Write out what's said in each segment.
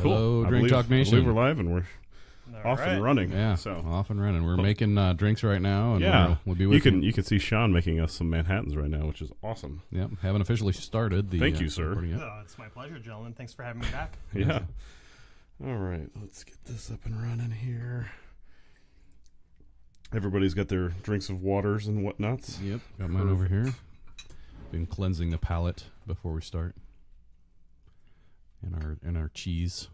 Hello, Drink Talk Nation. I believe we're live and we're off and running. Yeah, so off and running. We're making drinks right now, and we'll be with you. You can see Sean making us some Manhattans right now, which is awesome. Yep, haven't officially started. Thank you, sir. It's my pleasure, gentlemen. Thanks for having me back. Yeah. All right, let's get this up and running here. Everybody's got their drinks of waters and whatnots. Yep, got mine over here. Been cleansing the palate before we start. And our cheese.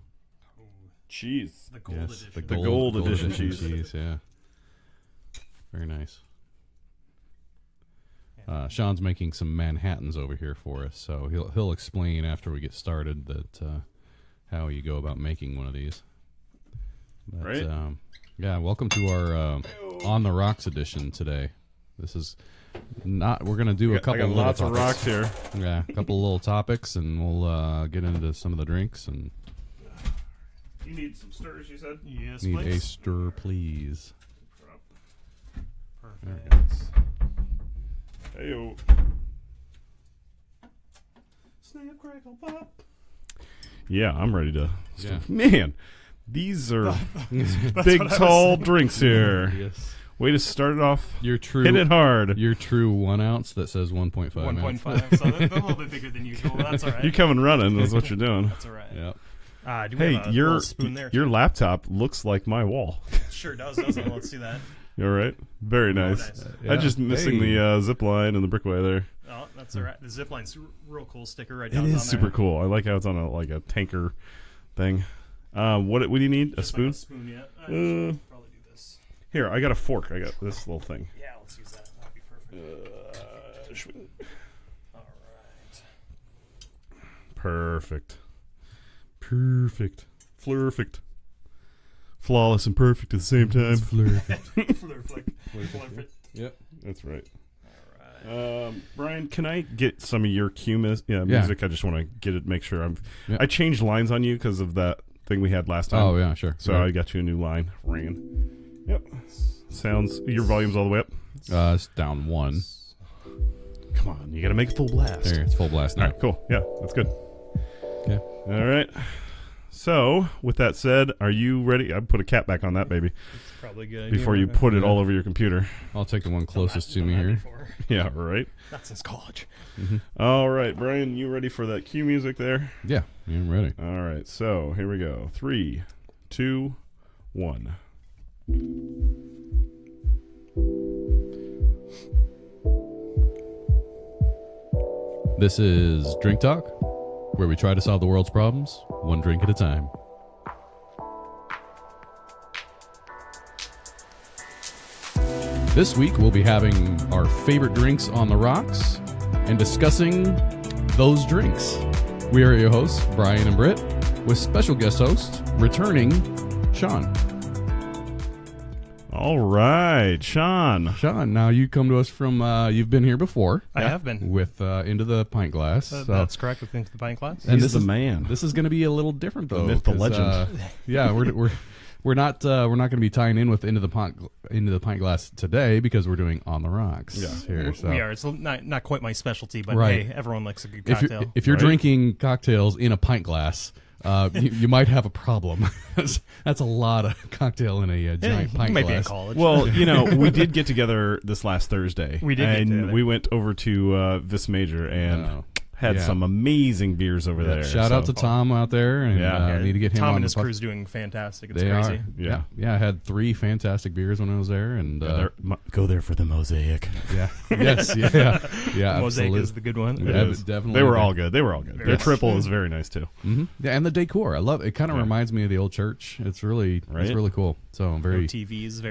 Cheese. The gold edition. The gold edition cheese. Yeah. Very nice. Sean's making some Manhattans over here for us, so he'll explain after we get started that how you go about making one of these. But, right. Yeah. Welcome to our On the Rocks edition today. This is not. We're gonna do a couple. Lots of rocks here. Yeah, a couple of little topics, and we'll get into some of the drinks. And you need some stirs, you said. Yes, need please. a stir, please. Perfect. Heyo. Snap, crackle, pop. Yeah, I'm ready to. Yeah. Man, these are big, tall drinks here. Yes. Way to start it off. Your true hit it hard. Your true 1 ounce that says 1.5. 1.5. So they're a little bit bigger than usual. That's all right. You coming running is what you're doing. That's all right. Yep. Do we have a little spoon there? Your laptop looks like my wall. Sure does, doesn't it? Let's see that. You all right? Very nice. Yeah. I'm just missing the zip line and the brickway there. Oh, that's all right. The zip line's real cool sticker right It down is super there. cool. I like how it's on a tanker thing. What do you need? A spoon? Like a spoon, yeah. I should probably do this. Here, I got a fork. I got this little thing. Yeah, let's use that. That'd be perfect. All right. Perfect. Flurfect. Flawless and perfect at the same time. Flurflick. Yep. That's right. All right. Brian, can I get some of your cue music? I just want to get it. Make sure I changed lines on you because of that thing we had last time. Oh yeah, sure. So I got you a new line. Yep. Sounds. Your volume's all the way up. It's down 1. Come on, you got to make it full blast. There, it's full blast now. All right, cool. Yeah, that's good. Okay. All right. So, with that said, are you ready? I put a cap back on that baby. It's probably good. Before you put it all over your computer. I'll take the one closest to me here. Yeah, right. Not since college. All right, Brian, you ready for that cue music there? Yeah, I'm ready. All right, so here we go. 3, 2, 1. This is Drink Talk, where we try to solve the world's problems, one drink at a time. This week, we'll be having our favorite drinks on the rocks and discussing those drinks. We are your hosts, Brian and Britt, with special guest host, returning Sean. All right, Sean. Sean, now you come to us from, you've been here before. I have been. With Into the Pint Glass. That's correct, with Into the Pint Glass. And He's the man. This is going to be a little different, though. The myth, the legend. Yeah, we're not going to be tying in with Into the Pint Glass today because we're doing On the Rocks. Here, so. We are. It's not quite my specialty, but right. hey, everyone likes a good cocktail. If you're drinking cocktails in a pint glass, you might have a problem. That's a lot of cocktail in a giant pint you might glass. be in college. Well, we did get together this last Thursday. We did and get together. we went over to Vis Major and had some amazing beers over there. Shout out to Tom out there, and need to get him Tom on and his the crew's doing fantastic. It's They crazy. are. Yeah. I had 3 fantastic beers when I was there, and go there for the mosaic. yeah, yes, yeah, Mosaic absolutely. is the good one. Yeah, definitely. They were all good. Their Yes. triple is very nice too. Mm-hmm. Yeah, and the decor, I love it. It kind of reminds me of the old church. It's really cool. So I'm very TVs,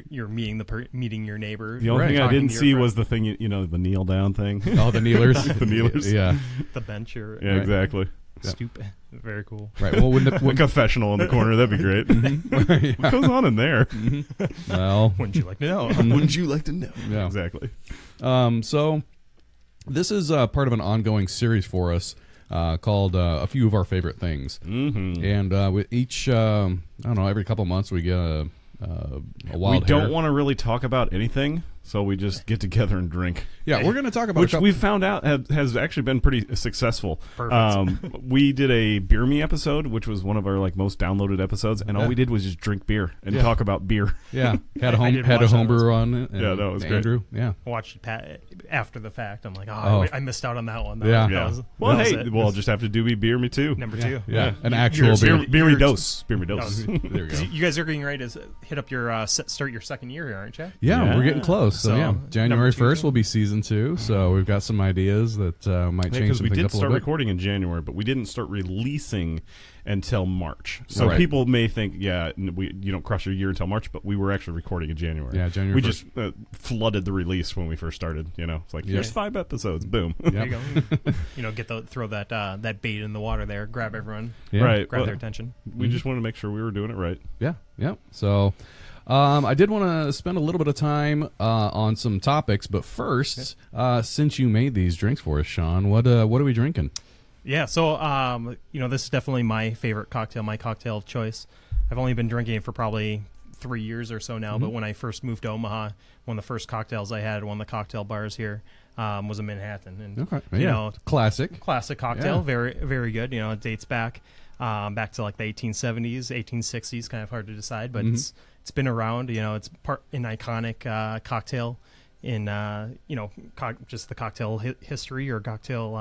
you're meeting your neighbor. The only thing I talking didn't to your see friend. was the thing, the kneel down thing. Oh, the kneelers. The kneelers. Yeah. the bench. Or Yeah, exactly. Stupid. Very cool. Right. Well, when A confessional in the corner, that'd be great. What goes on in there? well, Wouldn't you like to know? Wouldn't you like to know? Yeah. Exactly. So this is part of an ongoing series for us called A Few of Our Favorite Things. Mm-hmm. And with each, I don't know, every couple months we get a wild We don't hair. want to really talk about anything, So we just get together and drink. Yeah, we're going to talk about which we found out has actually been pretty successful. Perfect. We did a Beer Me episode, which was one of our most downloaded episodes, and all we did was just drink beer and talk about beer. Yeah, had a homebrewer on it. Yeah, that was Andrew. great. Yeah, I watched it after the fact. I'm like, I missed out on that one. We'll just have to do Beer Me too. Number 2. Yeah. An actual Beer Me dose. Beer Me dose. There we go. You guys are getting ready to hit up your start your second year here, aren't you? Yeah, we're getting close. So So, January number 1st will be season 2. So we've got some ideas that might change some things up a little bit. We did start recording in January, but we didn't start releasing until March. So Right. people may think, you don't cross your year until March, but we were actually recording in January. Yeah, January We 1st. just flooded the release when we first started. It's like, here's 5 episodes. Boom. There you go. Throw that bait in the water there. Grab everyone. Yeah. Right. Grab their attention. We just wanted to make sure we were doing it right. Yeah. So I did want to spend a little bit of time on some topics, but first, since you made these drinks for us, Sean, what are we drinking? Yeah, so this is definitely my favorite cocktail, my cocktail of choice. I've only been drinking it for probably 3 years or so now, but when I first moved to Omaha, one of the first cocktails I had at one of the cocktail bars here was a Manhattan. And, classic cocktail, Yeah. very, very good. It dates back to like the 1870s, 1860s, kind of hard to decide, but it's been around. It's an iconic cocktail in just the cocktail history or cocktail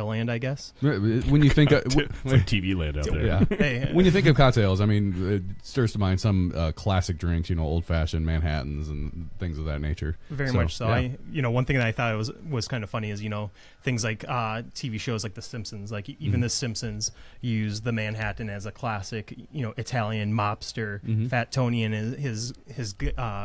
land, I guess. When you think it's like TV land out there. Yeah. Hey, When you think of cocktails, I mean, it stirs to mind some classic drinks, old fashioned Manhattans and things of that nature. Very much so. Yeah. One thing that I thought was kind of funny is things like TV shows like The Simpsons. Like even The Simpsons use the Manhattan as a classic, Italian mobster. Fat Tony and his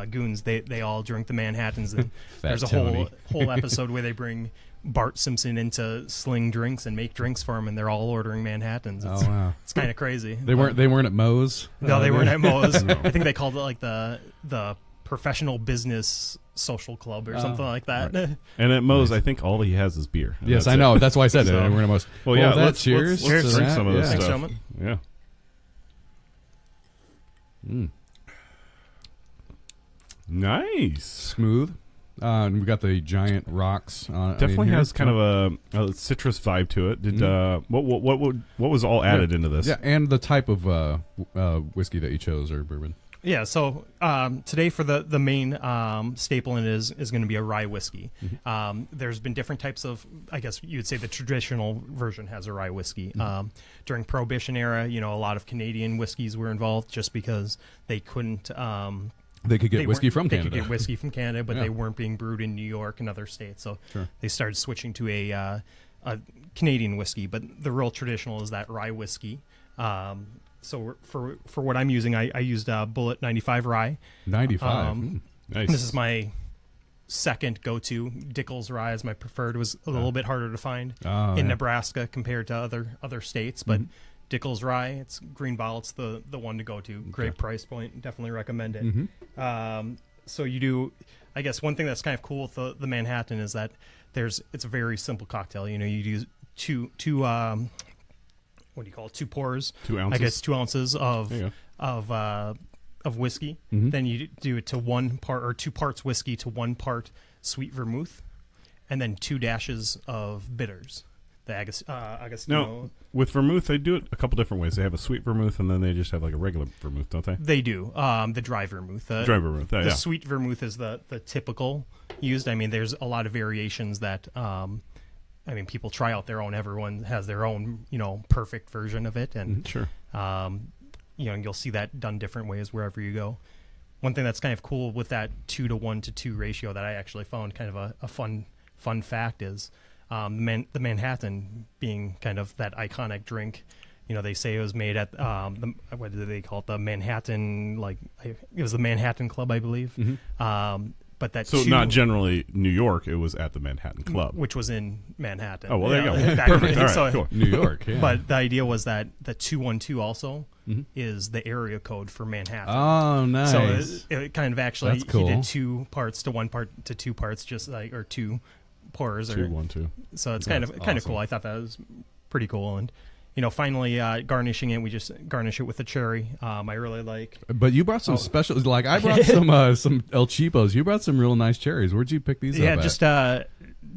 goons. They all drink the Manhattans. And there's a whole episode where they bring Bart Simpson into Sling Drinks and make drinks for him, and they're all ordering Manhattans. It's kind of crazy. They weren't at Moe's. No, they weren't at Moe's. I think they called it like the professional business social club or something like that. Right. And at Moe's, I think all he has is beer. Yes, I know. That's why I said it. We're at Moe's. Well, yeah. Let's cheers. Let's drink some of this Thanks, stuff. gentlemen. Yeah. Nice. Smooth. And we got the giant rocks. Definitely has kind of a citrus vibe to it. Did what was all added into this? Yeah, and the type of whiskey that you chose or bourbon. Yeah, so today for the main staple in it is going to be a rye whiskey. There's been different types of, I guess you would say the traditional version has a rye whiskey. During Prohibition era, a lot of Canadian whiskeys were involved just because they couldn't... They could get whiskey from Canada. They could get whiskey from Canada, but they weren't being brewed in New York and other states. So they started switching to a Canadian whiskey. But the real traditional is that rye whiskey. So for what I'm using, I used Bullet 95 rye. 95. Nice. This is my second go-to. Dickel's rye is my preferred. It was a little bit harder to find in Nebraska compared to other states, but Dickel's rye, it's green bottle. It's the one to go to. Great price point. Definitely recommend it. So you do, I guess one thing that's kind of cool with the Manhattan is that it's a very simple cocktail. You do two what do you call it? 2 pours. 2 ounces. I guess 2 ounces of whiskey. Then you do it to 1 part or 2 parts whiskey to 1 part sweet vermouth, and then 2 dashes of bitters. The Agostino. No, with vermouth, they do it a couple different ways. They have a sweet vermouth, and then they just have like a regular vermouth, don't they? They do. The dry vermouth. Dry vermouth, the sweet vermouth is the typical used. I mean, there's a lot of variations that, people try out their own. Everyone has their own, perfect version of it. And, sure. You'll see that done different ways wherever you go. One thing that's kind of cool with that 2 to 1 to 2 ratio that I actually found kind of a fun fact is, the Manhattan being kind of that iconic drink. They say it was made at what do they call it? The Manhattan, it was the Manhattan Club, I believe. But that not generally New York. It was at the Manhattan Club, which was in Manhattan. Oh well, there you go. Perfect. All right, cool. New York. Yeah. But the idea was that the 212 also is the area code for Manhattan. Oh, nice. So it kind of actually That's cool. he did 2 parts to 1 part to 2 parts, just or 2 pours. 2, 1, 2. So it's That's kind of awesome. cool. I thought that was pretty cool, and finally garnishing it. We just garnish it with a cherry. I really like. But you brought some special. Like I brought some El Cheapos. You brought some real nice cherries. Where'd you pick these up at? Just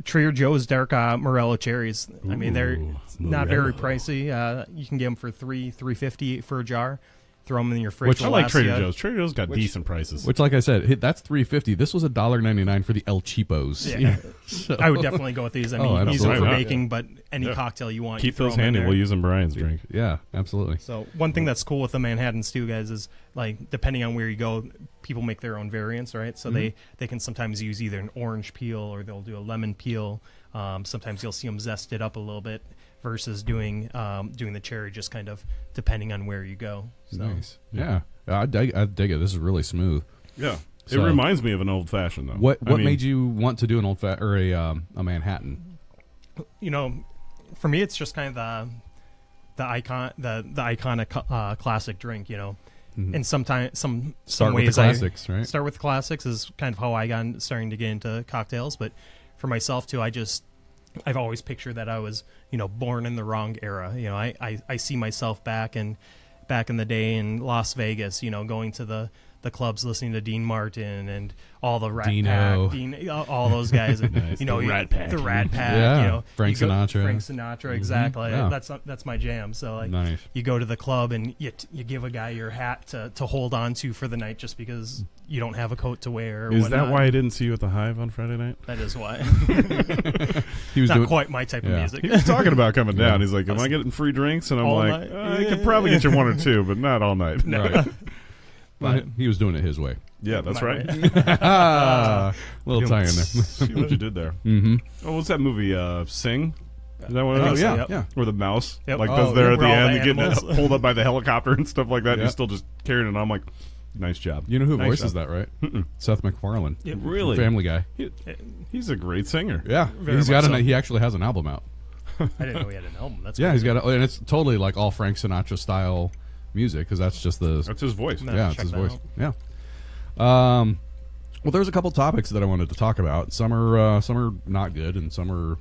Trader Joe's dark Morello cherries. I mean, they're not very pricey. You can get them for $3.50 for a jar. Throw them in your fridge. Which I like Trader Joe's. Trader Joe's got decent prices. Which, like I said, that's $3.50. This was $1.99 for the El Cheapos. Yeah. So. I would definitely go with these. I mean, easy for making, but any cocktail you want. Keep those handy. We'll use them Brian's drink. Yeah, absolutely. So one thing that's cool with the Manhattan Stew, guys, is like depending on where you go, people make their own variants, right? So they can sometimes use either an orange peel or they'll do a lemon peel. Sometimes you'll see them zested up a little bit versus doing the cherry, just kind of depending on where you go. So. Nice. Yeah. I dig it. This is really smooth. Yeah. So, it reminds me of an old fashioned though. What made you want to do an old or a Manhattan? For me, it's just kind of the iconic classic drink. And sometimes some start ways with the classics, right? Start with the classics is kind of how I got starting to get into cocktails. But for myself too, I've always pictured that I was, born in the wrong era. I see myself back in the day in Las Vegas, going to the clubs, listening to Dean Martin and all the Rat Pack, all those guys, and nice. The Rat Pack, yeah. Frank Sinatra, exactly. Yeah. That's my jam. So nice. You go to the club and you give a guy your hat to hold on to for the night, just because you don't have a coat to wear. Is that why I didn't see you at the Hive on Friday night? That is why. He was not quite my type of music. He was talking about coming down. He's like, "Am I getting free drinks?" And I'm like, "I could probably get you one or two, but not all night." No. Right. But he was doing it his way. Yeah, that's right. Little tie in there. See what you did there. Oh, what's that movie? Sing? Is that what it is? Yeah. Where the mouse does there at the end, you getting pulled up by the helicopter and stuff like that. And you're still just carrying it. I'm like, nice job. You know who voices that, right? Seth MacFarlane. Yep. Really? Family Guy. He's a great singer. Yeah, he actually has an album out. I didn't know he had an album. That's he's got, and it's totally like all Frank Sinatra style music, because that's just that's his voice. Yeah, it's his voice. Yeah. Well, there's a couple topics that I wanted to talk about. Some are not good, and some are,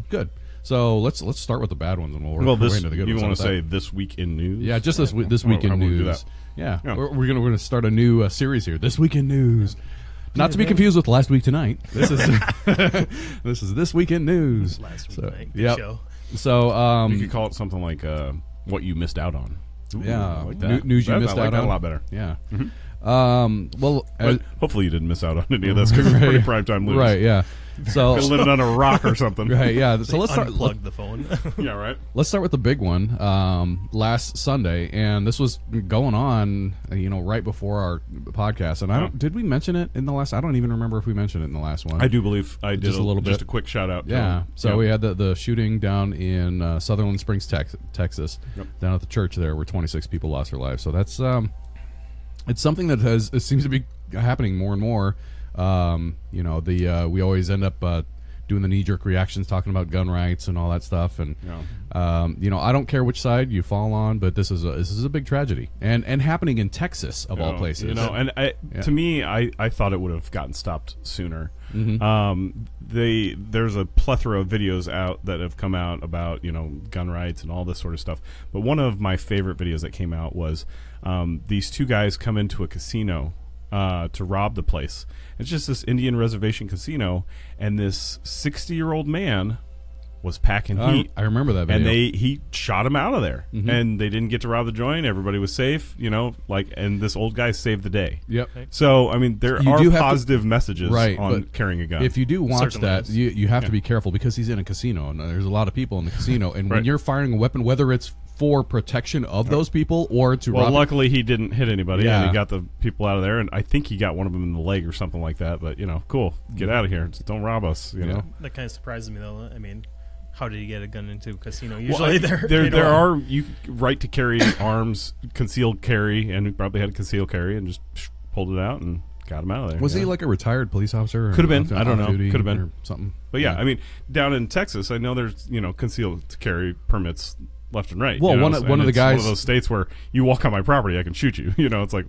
good. So let's start with the bad ones, and we'll work our way into the good ones. You want to say this week in news? Yeah, just this week in news. Yeah, we're gonna start a new series here. This week in news. Not to be confused with Last Week Tonight. This is This Week in News. Last Week Tonight. Good show. So you could call it something like what you missed out on. Ooh, like that. News you missed out on. A lot better. Yeah. Well, hopefully you didn't miss out on any of this, because it's pretty primetime news. Right. Yeah. So living on a rock or something. Right. Yeah. So let's unplug the phone. Yeah. Right. Let's start with the big one. Last Sunday, and this was going on, right before our podcast. And did we mention it in the last? I don't even remember if we mentioned it in the last one. I do believe I did. Just a little bit. Just a quick shout out. Yeah. So we had the shooting down in Sutherland Springs, Texas, down at the church there, where 26 people lost their lives. So that's it's something that it seems to be happening more and more. We always end up doing the knee-jerk reactions, talking about gun rights and all that stuff, and I don't care which side you fall on, but this is a big tragedy, and happening in Texas of all places. To me, I thought it would have gotten stopped sooner. There's a plethora of videos out that have come out about gun rights and all this sort of stuff, but one of my favorite videos that came out was these two guys come into a casino to rob the place. It's just this Indian reservation casino, and this 60-year-old man was packing heat. I remember that video. And he shot him out of there, and they didn't get to rob the joint. Everybody was safe, and this old guy saved the day. Yep. So, I mean, there are positive messages on carrying a gun. If you do watch that, you have to be careful, because he's in a casino, and there's a lot of people in the casino, and when you're firing a weapon, whether it's for protection of those people or to rob. Well, luckily he didn't hit anybody, and he got the people out of there, and I think he got one of them in the leg or something like that. But cool, get out of here! Just don't rob us. You know, that kind of surprises me though. I mean, how did he get a gun into a casino? Usually, there are right to carry arms, concealed carry, and he probably had a concealed carry and just pulled it out and got him out of there. Was he like a retired police officer? Could have been. I don't know. Could have been or something. But yeah, I mean, down in Texas, I know there's concealed carry permits left and right. Well, one of the guys, one of those states where you walk on my property, I can shoot you. It's like,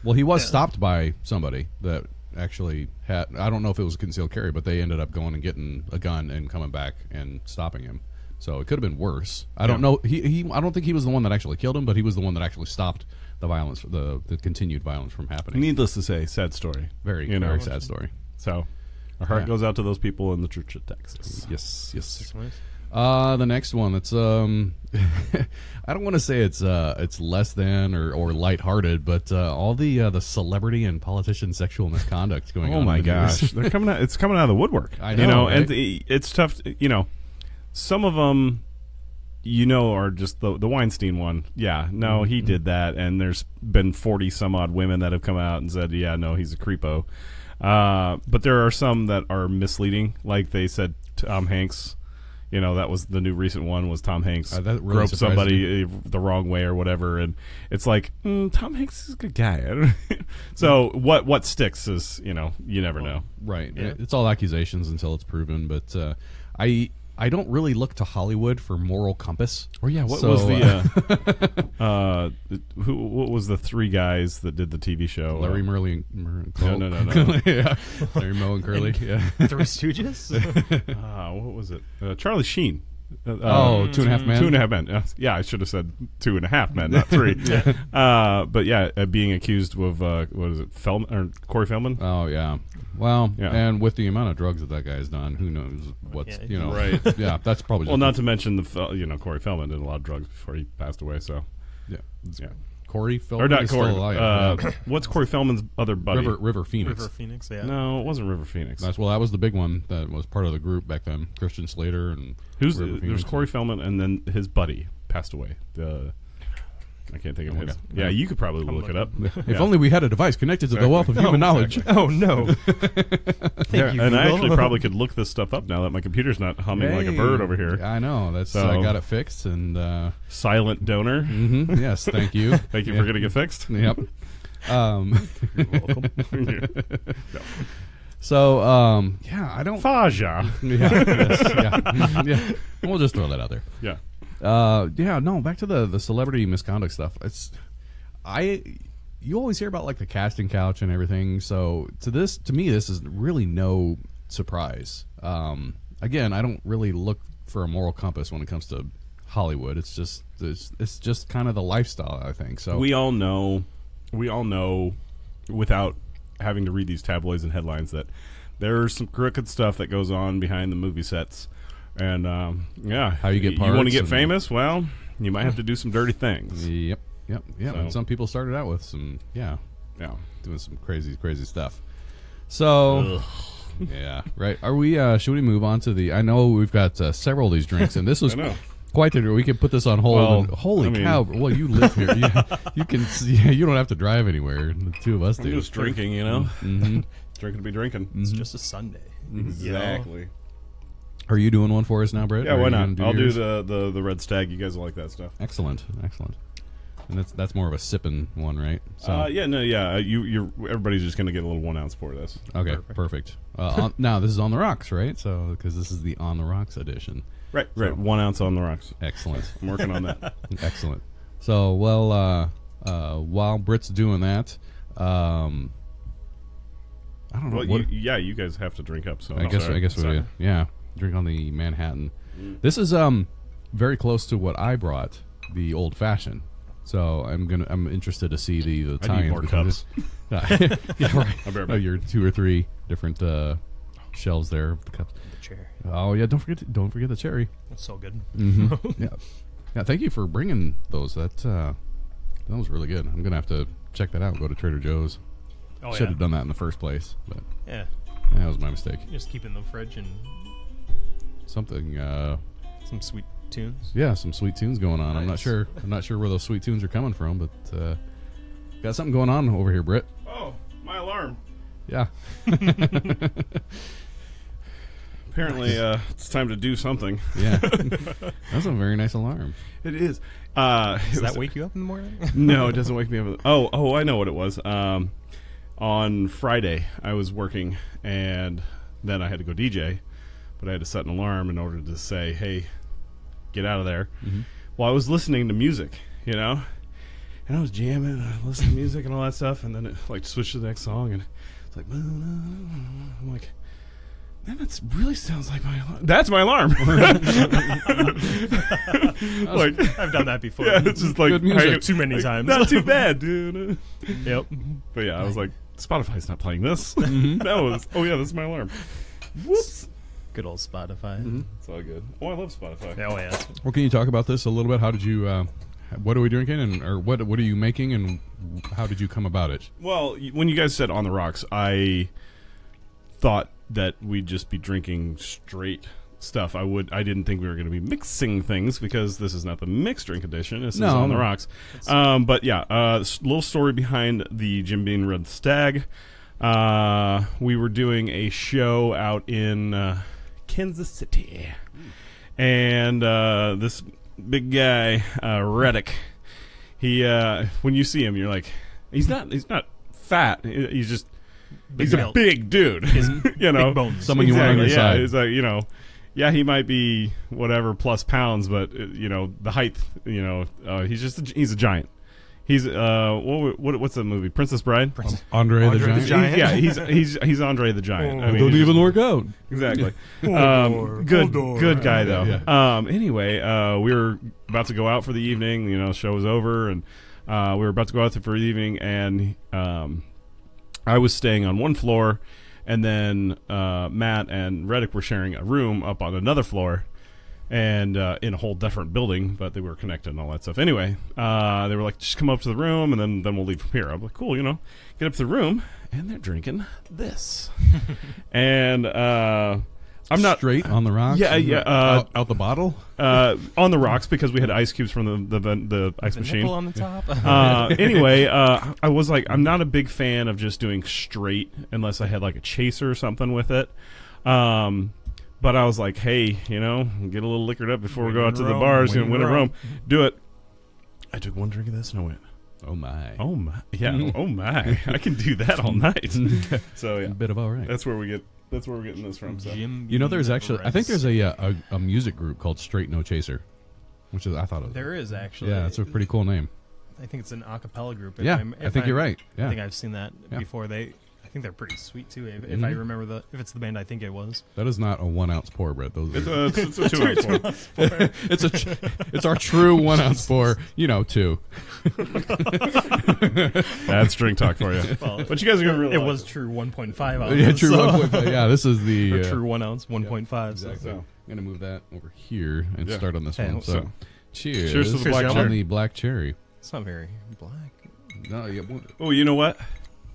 well, he was stopped by somebody that actually had. I don't know if it was a concealed carry, but they ended up going and getting a gun and coming back and stopping him. So it could have been worse. I don't know. I don't think he was the one that actually killed him, but he was the one that actually stopped the violence, the continued violence from happening. Needless to say, sad story. Very sad story. So our heart goes out to those people in the Church of Texas. Yes. The next one, it's I don't want to say it's less than or lighthearted, but all the celebrity and politician sexual misconduct going on. Oh my gosh, they're coming out. It's coming out of the woodwork. I know, right? And it's tough. Some of them, are just the Weinstein one. Yeah, no, he did that, and there's been 40 some odd women that have come out and said, yeah, no, he's a creepo. But there are some that are misleading, like they said Tom Hanks. That was the new recent one, was Tom Hanks that really groped somebody the wrong way or whatever, and it's like Tom Hanks is a good guy. So what sticks is you never know. Right. Yeah. It's all accusations until it's proven. But I don't really look to Hollywood for moral compass. Oh yeah, what was the what was the three guys that did the TV show? Larry, Merle, No. Yeah, Larry, Moe, and Curly. Yeah, Three Stooges. What was it? Charlie Sheen. 2.5 Men. 2.5 Men. Yeah, I should have said 2.5 Men, not 3. But yeah, being accused of what is it, Corey Feldman? Oh yeah. Well, and with the amount of drugs that guy has done, who knows what's right? Yeah, that's probably well. Not to mention Corey Feldman did a lot of drugs before he passed away. So yeah. Corey Feldman, or not Corey. What's Corey Feldman's other buddy? River Phoenix. River Phoenix. Yeah. No, it wasn't River Phoenix. That was the big one that was part of the group back then. Christian Slater and there's Corey Feldman, and then his buddy passed away. I can't think of his. Yeah, you could probably look it up. If only we had a device connected to the wealth of human knowledge. Oh no! Thank you, and I actually probably could look this stuff up now that my computer's not humming like a bird over here. I know. I got it fixed and silent donor. Mm-hmm, yes, thank you. Thank you for getting it fixed. Yep. You're welcome. No. So, I don't. Faja. Yeah. We'll just throw that out there. Yeah. Back to the celebrity misconduct stuff. You always hear about like the casting couch and everything. So to me, this is really no surprise. Again, I don't really look for a moral compass when it comes to Hollywood. It's just kind of the lifestyle, I think. So we all know without having to read these tabloids and headlines that there's some crooked stuff that goes on behind the movie sets. And how you get parts. You want to get famous? Well, you might have to do some dirty things. Yep. So. And some people started out with some doing some crazy stuff. So right. Are we? Should we move on to the? I know we've got several of these drinks, and this was quite the. We could put this on hold. Holy cow! Well, you live here. You can. You don't have to drive anywhere. The two of us do. Just drinking, Mm-hmm. Drinking to be drinking. It's just a Sunday. Exactly. Are you doing one for us now, Britt? Yeah, why not? I'll do the Red Stag. You guys will like that stuff. Excellent. And that's more of a sipping one, right? So. Everybody's just gonna get a little 1 ounce pour of this. Okay, perfect. Now this is on the rocks, right? So because this is the on the rocks edition. Right. 1 ounce on the rocks. Excellent. I'm working on that. Excellent. So while Britt's doing that, I don't know. Well, you guys have to drink up. So I guess we do. Yeah. Drink on the Manhattan. This is very close to what I brought, the old fashioned. So I'm interested to see the tie-ins. I need more cups. Yeah, right. Your 2 or 3 different shelves there of the cups. The chair. Oh yeah, don't forget the cherry. That's so good. Mm-hmm. Yeah. Thank you for bringing those. That was really good. I'm gonna have to check that out. Go to Trader Joe's. Should have done that in the first place, but that was my mistake. Just keep it in the fridge and something. Some sweet tunes. Yeah, some sweet tunes going on. Nice. I'm not sure where those sweet tunes are coming from, but got something going on over here, Britt. Oh, my alarm. Yeah. Apparently, it's time to do something. Yeah. That's a very nice alarm. It is. Does that wake you up in the morning? No, it doesn't wake me up. Oh, I know what it was. On Friday, I was working, and then I had to go DJ, but I had to set an alarm in order to say, hey, get out of there. Mm-hmm. Well, I was listening to music, and I was jamming, I listened to music and all that stuff, and then it switched to the next song, and it's like, I'm like, Man, that really sounds like my alarm. That's my alarm. Like, I've done that before. yeah, it's just like Good music. Too many times. Not too bad, dude. Yep. But yeah, I was like, Spotify's not playing this. That was. Oh yeah, this is my alarm. Whoops. Good old Spotify. It's all good. Oh, I love Spotify. Oh yeah. Well, can you talk about this a little bit? How did you? What are we drinking, and or what are you making, and how did you come about it? Well, when you guys said on the rocks, I thought that we'd just be drinking straight stuff. I didn't think we were going to be mixing things because this is not the mixed drink edition. This is on the rocks. But yeah, little story behind the Jim Beam Red Stag. We were doing a show out in Kansas City, and this big guy, Reddick, he when you see him, you're like, he's not fat. He's a big dude. You know, big bones. Someone you want on your side. He's like, you know, yeah, he might be whatever plus pounds, but you know, the height, you know, he's a giant. He's what's the movie? Princess Bride. Andre the Giant. Yeah, he's Andre the Giant. I mean, Don't even work out. Exactly. Good guy though. Yeah. Anyway, we were about to go out for the evening. You know, show was over, and we were about to go out for the evening, and I was staying on one floor, and then Matt and Reddick were sharing a room up on another floor, and in a whole different building, but they were connected and all that stuff. Anyway, they were like, just come up to the room, and then we'll leave from here. I'm like, cool, you know, get up to the room, and they're drinking this. And I'm not straight on the rocks. Yeah. Out the bottle. On the rocks because we had ice cubes from the ice machine. Nipple on the top. Anyway, I was like, I'm not a big fan of just doing straight unless I had like a chaser or something with it. But I was like, hey, you know, get a little liquored up before we go out to the bars and win a Rome. Do it. I took one drink of this and I went, oh my. oh my, yeah, oh my, I can do that all night. So yeah, A bit of all right. that's where we're getting this from. So. You know, there's actually, I think there's a music group called Straight No Chaser, which is, I thought it was. There is actually. Yeah, it's a pretty cool name. I think it's an a cappella group. I think you're right. Yeah. I think I've seen that before. I think they're pretty sweet too. If I remember if it's the band I think it was. That is not a 1 ounce pour, Brett. Those It's a 2 ounce pour. it's our true 1 ounce pour. You know, 2. That's drink talk for you. Well, but you guys are gonna realize it was true 1.5 ounces. Yeah, true 1.5. Yeah, this is the or true 1 ounce 1.5. Exactly. So. I'm gonna move that over here and start on this Okay, one. So, cheers. Cheers to the black on cherry. the black cherry. It's not very black. No, yeah, Oh, you know what?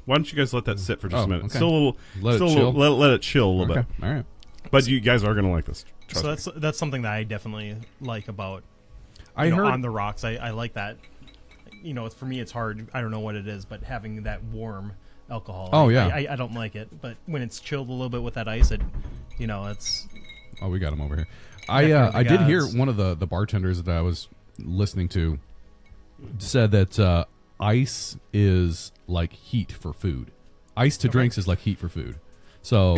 Why don't you guys let that sit for just a minute? Okay. Still a little. Let it still chill. Let it chill a little Okay. bit. All right. But you guys are gonna like this. Trust So me. that's something that I definitely like about I heard on the rocks. I like that. You know, for me, it's hard. I don't know what it is, but having that warm alcohol. Oh, I don't like it. But when it's chilled a little bit with that ice, it's. Oh, we got him over here. Yeah, I did hear gods. one of the bartenders that I was listening to said that ice is like heat for food. Ice to drinks is like heat for food. So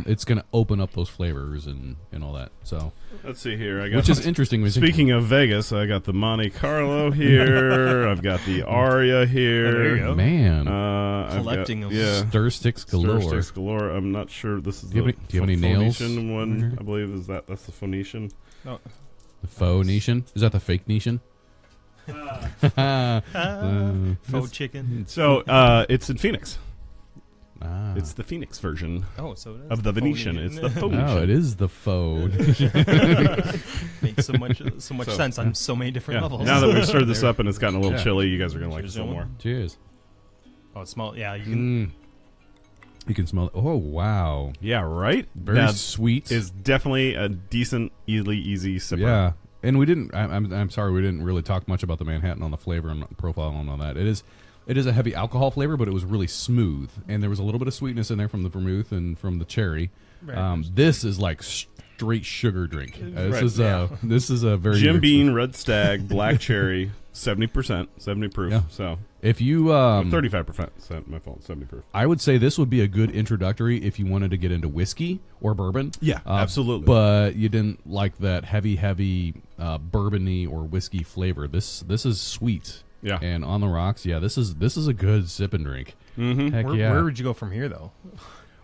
it's going to open up those flavors and all that. So Let's see here. I got which is interesting. When you think- Speaking of Vegas, I got the Monte Carlo here. I've got the Aria here. There you go. Man, I've Collecting got, them. Yeah. stir sticks galore. Stir sticks galore. I'm not sure. This is Do you have the any nails Phoenician one. over I believe that's the Phoenician. Oh, The faux Nation? Is that the fake Nation? faux chicken. So it's in Phoenix. Ah. It's the Phoenix version Oh, so it is of the Venetian. It's the Phoenician. Oh, it is the faux. Makes so much sense on so many different Yeah. levels. Now that we've stirred this up and it's gotten a little Yeah. chilly, you guys are gonna like it Cheers, some more. gentlemen. Cheers. Oh, it smells. Yeah, you can. You can smell it. Oh, wow. Yeah, right. Very That sweet. is definitely a decent, easy sipper. Yeah. And we didn't, I'm sorry, we didn't really talk much about the Manhattan on the flavor and profile and all that. It is a heavy alcohol flavor, but it was really smooth. And there was a little bit of sweetness in there from the vermouth and from the cherry. Right. This is like straight sugar drink. This Right. is a very Jim Beam Red Stag Black Cherry, 70%, 70 proof. Yeah. So If you 35%. My fault. 70 proof. I would say this would be a good introductory if you wanted to get into whiskey or bourbon. Yeah, absolutely. But you didn't like that heavy bourbony or whiskey flavor. This is sweet. Yeah. And on the rocks, yeah, this is a good sip and drink. Mm-hmm. Heck Where, yeah. where would you go from here, though?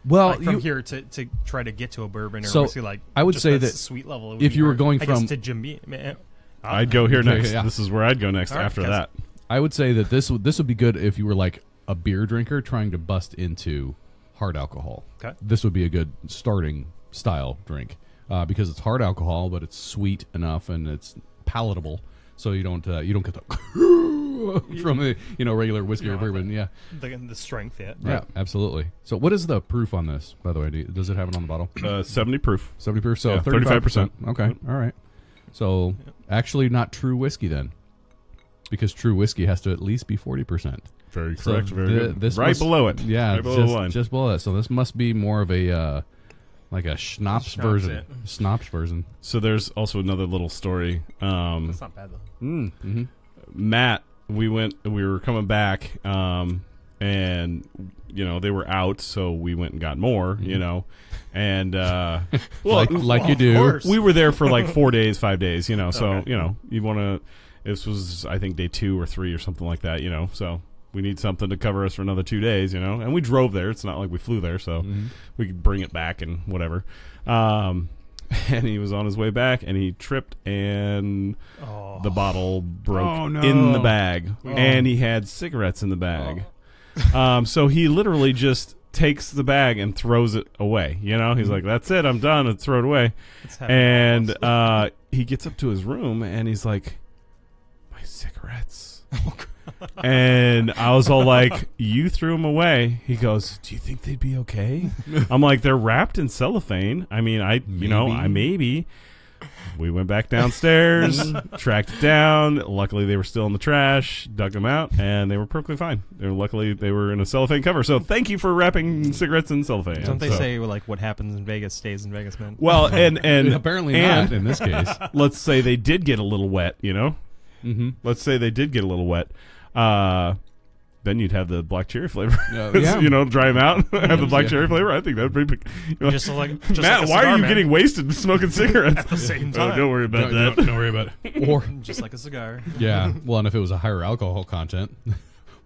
Well, like from here to try to get to a bourbon or So, whiskey, like I would just say the that sweet level. Would if be you were hard. going I guess from- to Jim Beam, I'd go here next. yeah. This is where I'd go next All right, after guys. that. I would say that this would be good if you were like a beer drinker trying to bust into hard alcohol. Okay. This would be a good starting style drink because it's hard alcohol, but it's sweet enough and it's palatable, so you don't get the from the regular whiskey or bourbon. Yeah, the strength. yeah, absolutely. So, what is the proof on this? By the way, does it have it on the bottle? 70 proof. 70 proof. So Yeah, 35%. Okay, all right. So actually, not true whiskey then, because true whiskey has to at least be 40%. Very So correct. Very good. this Right must- below it. Yeah, Right below the line. just below that. So this must be more of a like a schnapps version. it. Schnapps version. So there's also another little story. That's not bad though. Mm-hmm. Matt, we were coming back, and they were out, so we went and got more, and well, like you do. course. we were there for like 4 days, 5 days, so you want to. This was I think day 2 or 3 or something like that, so. We need something to cover us for another 2 days, and we drove there. It's not like we flew there, so we could bring it back and whatever. And he was on his way back, and he tripped, and the bottle broke in the bag, and he had cigarettes in the bag. So he literally just takes the bag and throws it away. He's like, "That's it, I'm done," and throw it away. And he gets up to his room, and he's like, "My cigarettes." And I was all like, "You threw them away." He goes, "Do you think they'd be okay?" I'm like, "They're wrapped in cellophane. I mean, maybe." We went back downstairs, tracked it down. Luckily, they were still in the trash. Dug them out, and they were perfectly fine. Luckily, they were in a cellophane cover. So, thank you for wrapping cigarettes in cellophane. Don't they say like what happens in Vegas stays in Vegas, man? Well, and Apparently not in this case. let's say they did get a little wet. Let's say they did get a little wet. Then you'd have the black cherry flavor. Yeah. Dry them out, have the black cherry flavor. I think that would be. Just Matt, like a why cigar, are you man. getting wasted and smoking cigarettes at the same time? Don't worry about that. Don't worry about it. Or Just like a cigar. yeah, well, and if it was a higher alcohol content,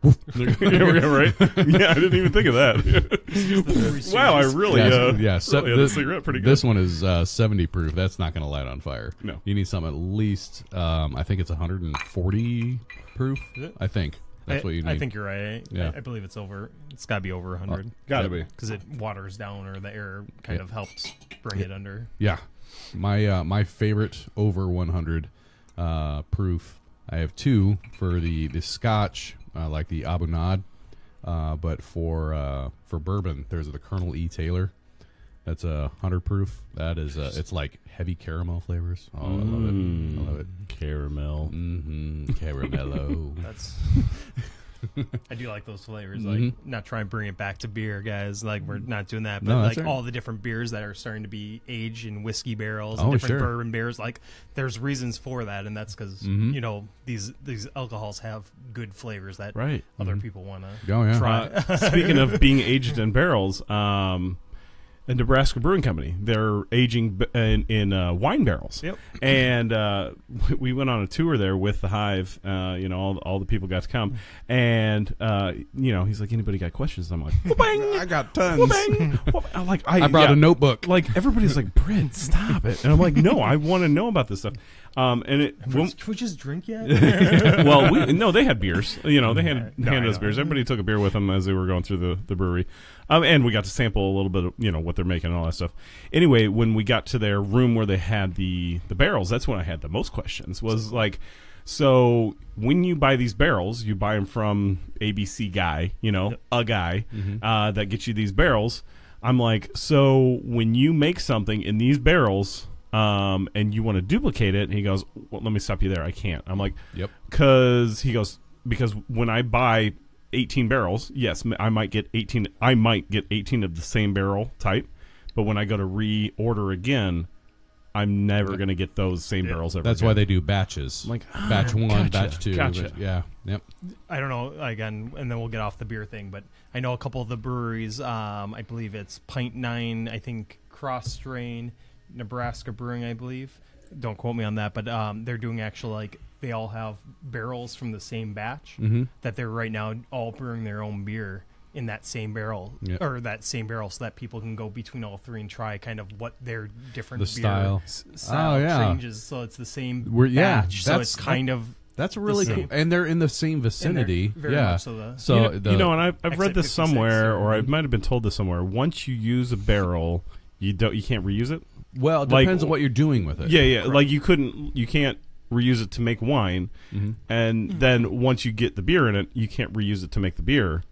Yeah, right. Yeah, I didn't even think of that. Wow, I really, really had a cigarette pretty good. This one is 70 proof. That's not going to light on fire. No. You need something at least. I think it's 140 proof. Is it? I think that's what you need. I think you're right. Yeah. I believe it's over. It's got to be over 100. Gotta be. Because it waters down, or the air kind of helps bring it under. Yeah, my favorite over 100 proof. I have 2 for the Scotch, like the Abu Nad, but for bourbon, there's the Colonel E. Taylor. That's a 100 proof. That is it's like heavy caramel flavors. Oh, I love it. I love it. Caramel. Caramello. That's. I do like those flavors. Like, not trying to bring it back to beer, guys. Like, we're not doing that. But No, like that's all right. all the different beers that are starting to be aged in whiskey barrels Oh, and different sure. bourbon barrels. Like, there's reasons for that, and that's because these alcohols have good flavors that Right. other people want to Oh, yeah. try. Speaking of being aged in barrels, the Nebraska Brewing Company, they're aging in wine barrels. Yep. And we went on a tour there with the Hive. All the people got to come, and he's like, "Anybody got questions?" And I'm like, "Whoopang! I got tons. Whoopang!" I'm like, I brought a notebook. Like everybody's like, "Brent, stop it!" And I'm like, "No, I want to know about this stuff." Can we just drink yet? Well, they had beers. They handed I us know. beers. Everybody took a beer with them as they were going through the brewery. And we got to sample a little bit of, what they're making and all that stuff. Anyway, when we got to their room where they had the barrels, that's when I had the most questions. Was like, so when you buy these barrels, you buy them from ABC guy, a guy that gets you these barrels. I'm like, so when you make something in these barrels, and you want to duplicate it, and he goes, "Well, let me stop you there. I can't." I'm like, Yep. because when I buy 18 barrels, yes, I might get 18. I might get 18 of the same barrel type, but when I go to reorder again, I'm never going to get those same barrels ever. That's again. why they do batches. I'm like, batch 1, gotcha, batch 2. gotcha. Yeah. Yep. I don't know, again, and then we'll get off the beer thing, but I know a couple of the breweries, I believe it's Pint 9, I think Cross Strain, Nebraska Brewing, I believe. Don't quote me on that, but they're doing actual, like, they all have barrels from the same batch that they're right now all brewing their own beer in that same barrel or that same barrel, so that people can go between all three and try kind of what their different The style changes. So it's the same batch. So it's kind of. That's really cool, and they're in the same vicinity. Very much so. And I've read this somewhere, or I might have been told this somewhere. Once you use a barrel, you can't reuse it. Well, it depends on what you're doing with it. Yeah. Right. Like you can't reuse it to make wine, and then once you get the beer in it, you can't reuse it to make the beer.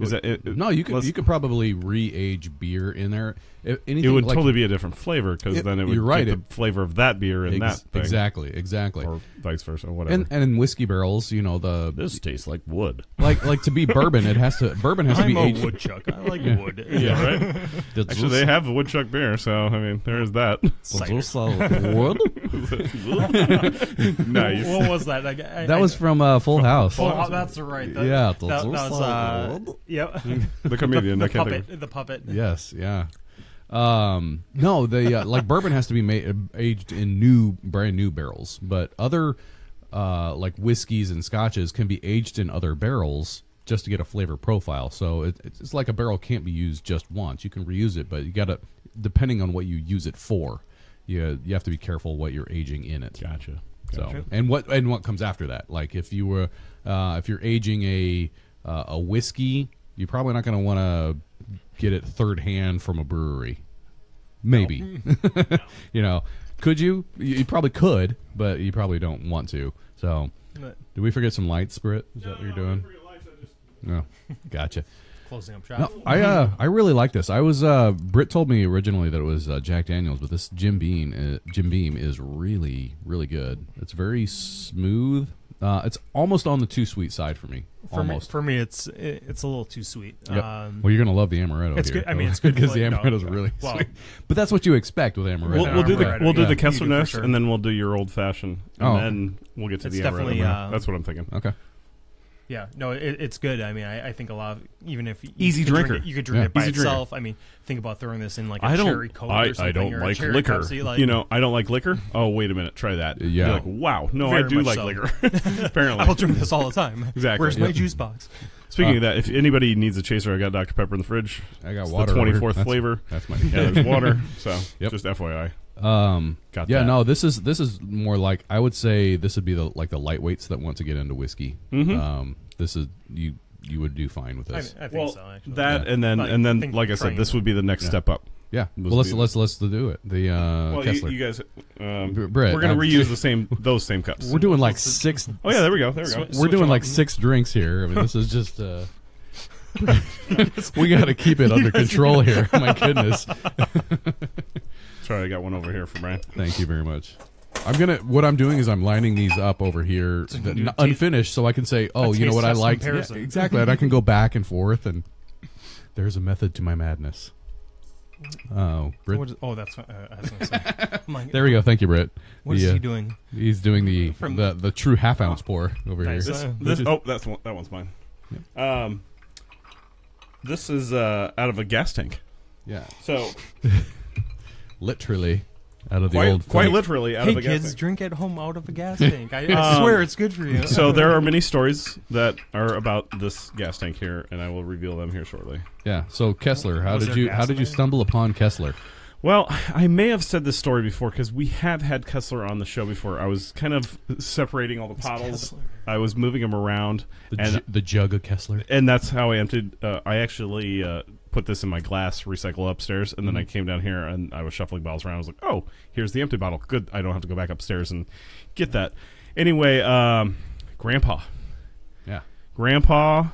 Is that it? No, you could probably re-age beer in there. It would totally be a different flavor because then it would get the flavor of that beer in that thing. Exactly. Or vice versa, or whatever. And in whiskey barrels, this tastes like wood. Like to be bourbon, bourbon has to be aged. I'm a woodchuck. I like wood. Yeah, right. Actually, they have a woodchuck beer, so I mean, there is that. Wood? Nice. What was that? That was from Full House. Oh, that's right. That was yep. The comedian. The puppet. Yes. Yeah. No, they like bourbon has to be aged in brand new barrels, but other like whiskeys and scotches can be aged in other barrels just to get a flavor profile. So it's like a barrel can't be used just once. You can reuse it, but you got to, depending on what you use it for, you have to be careful what you're aging in it. Gotcha. So and what comes after that? Like if you're aging a whiskey, you're probably not going to want to get it third hand from a brewery. Maybe. No. Could you? You probably could, but you probably don't want to. So, did we forget some lights, Britt? Is that what you're doing? No. Gotcha. Closing up shop. No, I really like this. Britt told me originally that it was Jack Daniels, but this Jim Beam is really, really good. It's very smooth. It's almost on the too sweet side for me. For me, it's a little too sweet. Yep. Well, you're gonna love the Amaretto. It's here. good. I mean, it's good because the Amaretto's really sweet. But that's what you expect with Amaretto. We'll do the Kessler nest, and then we'll do your old fashioned, and then we'll get to the Amaretto. That's what I'm thinking. Okay. Yeah, no, it's good. I mean, I think a lot of, even if easy drinker, you could drink it by itself. I mean, think about throwing this in like a cherry coke or something. I don't like liquor. Pepsi, I don't like liquor. Oh, wait a minute, try that. Yeah. You're like, wow, no, I do like liquor. Apparently, I'll drink this all the time. Exactly. Where's my juice box? Speaking of that, if anybody needs a chaser, I got Dr. Pepper in the fridge. I got water. The 24th flavor. That's my there's water. So just FYI. Got that. No, this is more like, I would say this would be the lightweights that want to get into whiskey. This is you would do fine with this. I think so. Actually, and then like I said, this would be the next step up. Yeah. Well, let's do it. The Kessler. You guys, Brett, we're gonna reuse those same cups. We're doing like 6. Oh yeah, there we go. We're doing like 6 drinks here. I mean, this is just. We got to keep it under control here. My goodness. Sorry, I got one over here for Brian. Thank you very much. What I'm doing is I'm lining these up over here unfinished, so I can say, oh, you know what I liked? Yeah, exactly. And I can go back and forth, and there's a method to my madness. Oh, Britt. That's what I was going to say. There we go. Thank you, Britt. What is he doing? He's doing the true half-ounce pour over here. That one's mine. Yeah. This is out of a gas tank. Yeah. So literally out of the old. Quite literally out of a gas tank. Hey kids, drink at home out of a gas tank. I swear it's good for you. So there are many stories that are about this gas tank here, and I will reveal them here shortly. Yeah. So Kessler, how did you stumble upon Kessler? Well, I may have said this story before because we have had Kessler on the show before. I was kind of separating all the bottles. I was moving them around. The jug of Kessler. And that's how I emptied. I actually put this in my glass recycle upstairs, and then I came down here and I was shuffling bottles around. I was like, oh, here's the empty bottle. Good. I don't have to go back upstairs and get that. Anyway, Grandpa. Yeah. Grandpa,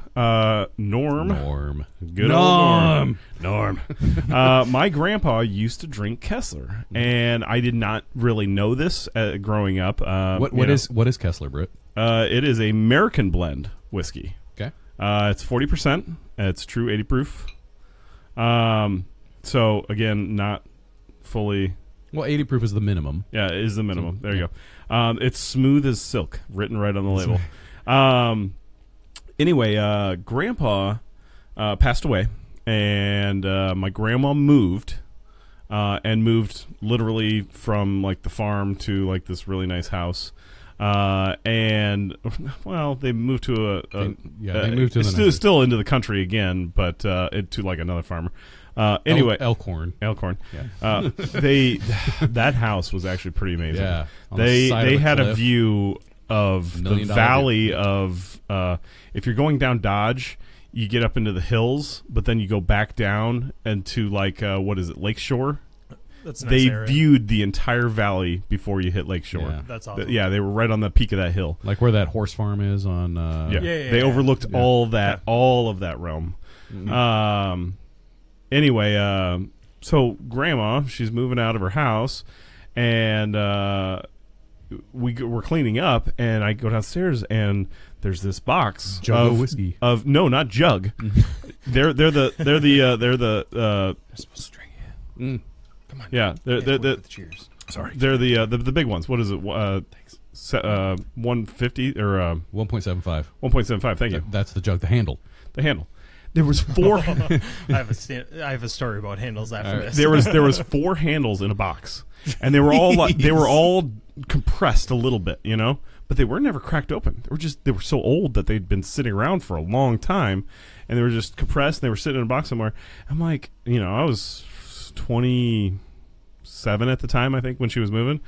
Norm. Good old Norm. My grandpa used to drink Kessler, and I did not really know this growing up. What is Kessler, Britt? It is a American blend whiskey. Okay. It's 40%. It's true 80 proof. So again, not fully. Well, 80 proof is the minimum. Yeah, it is the minimum. There you go. It's smooth as silk, written right on the label. Anyway, Grandpa passed away, and my grandma moved, and moved literally from like the farm to like this really nice house. And well, they moved to they moved to still into the country again, but to like another farmer. Anyway, Elkhorn. Yeah. That house was actually pretty amazing. Yeah, they had a view of the valley of if you're going down Dodge, you get up into the hills, but then you go back down into like what is it, Lakeshore? That's a nice they area. viewed the entire valley before you hit Lakeshore. Yeah. That's awesome. Yeah, they were right on the peak of that hill. Like where that horse farm is on. They overlooked all of that realm. Mm-hmm. Anyway, so Grandma, she's moving out of her house, and we're cleaning up, and I go downstairs, and there's this box jug of whiskey. No, not jug. they're the string. Come on. Yeah, they're cheers. Sorry, they're the big ones. What is it? 150 or 1.75. 1.75. Thank you. That's the jug. The handle. The handle. There was 4. I have a story about handles after this. There was 4 handles in a box, and they were all compressed a little bit, but they were never cracked open. They were so old that they'd been sitting around for a long time, and they were just compressed. And they were sitting in a box somewhere. I'm like, I was 27 at the time, I think, when she was moving.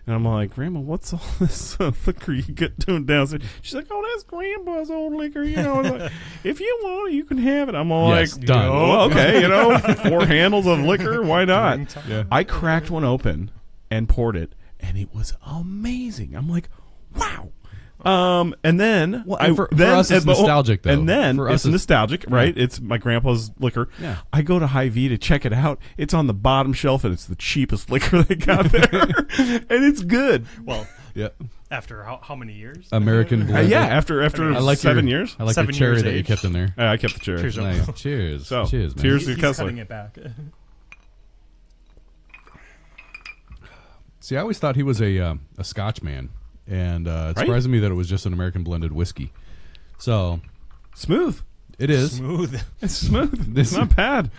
And I'm like, Grandma, what's all this liquor you get doing downstairs? She's like, oh, that's Grandpa's old liquor. I was like, if you want it, you can have it. I'm all yes, like, done. Oh, okay, 4 handles of liquor, why not? Yeah. I cracked one open and poured it, and it was amazing. I'm like, wow. And then for us it's nostalgic, though. And then for us it's nostalgic, right? It's my grandpa's liquor. Yeah. I go to Hy-Vee to check it out. It's on the bottom shelf, and it's the cheapest liquor they got there, and it's good. Well, yeah. After how many years? After I like 7 years. I like 7 the cherry years that you age. kept in there. I kept the cherry. Cheers. Nice. Cheers. So, cheers, man. cheers to He's Kessler. cutting it back. See, I always thought he was a Scotch man, and it surprised me that it was just an American blended whiskey. So Smooth. it is. Smooth. It's smooth. It's not bad.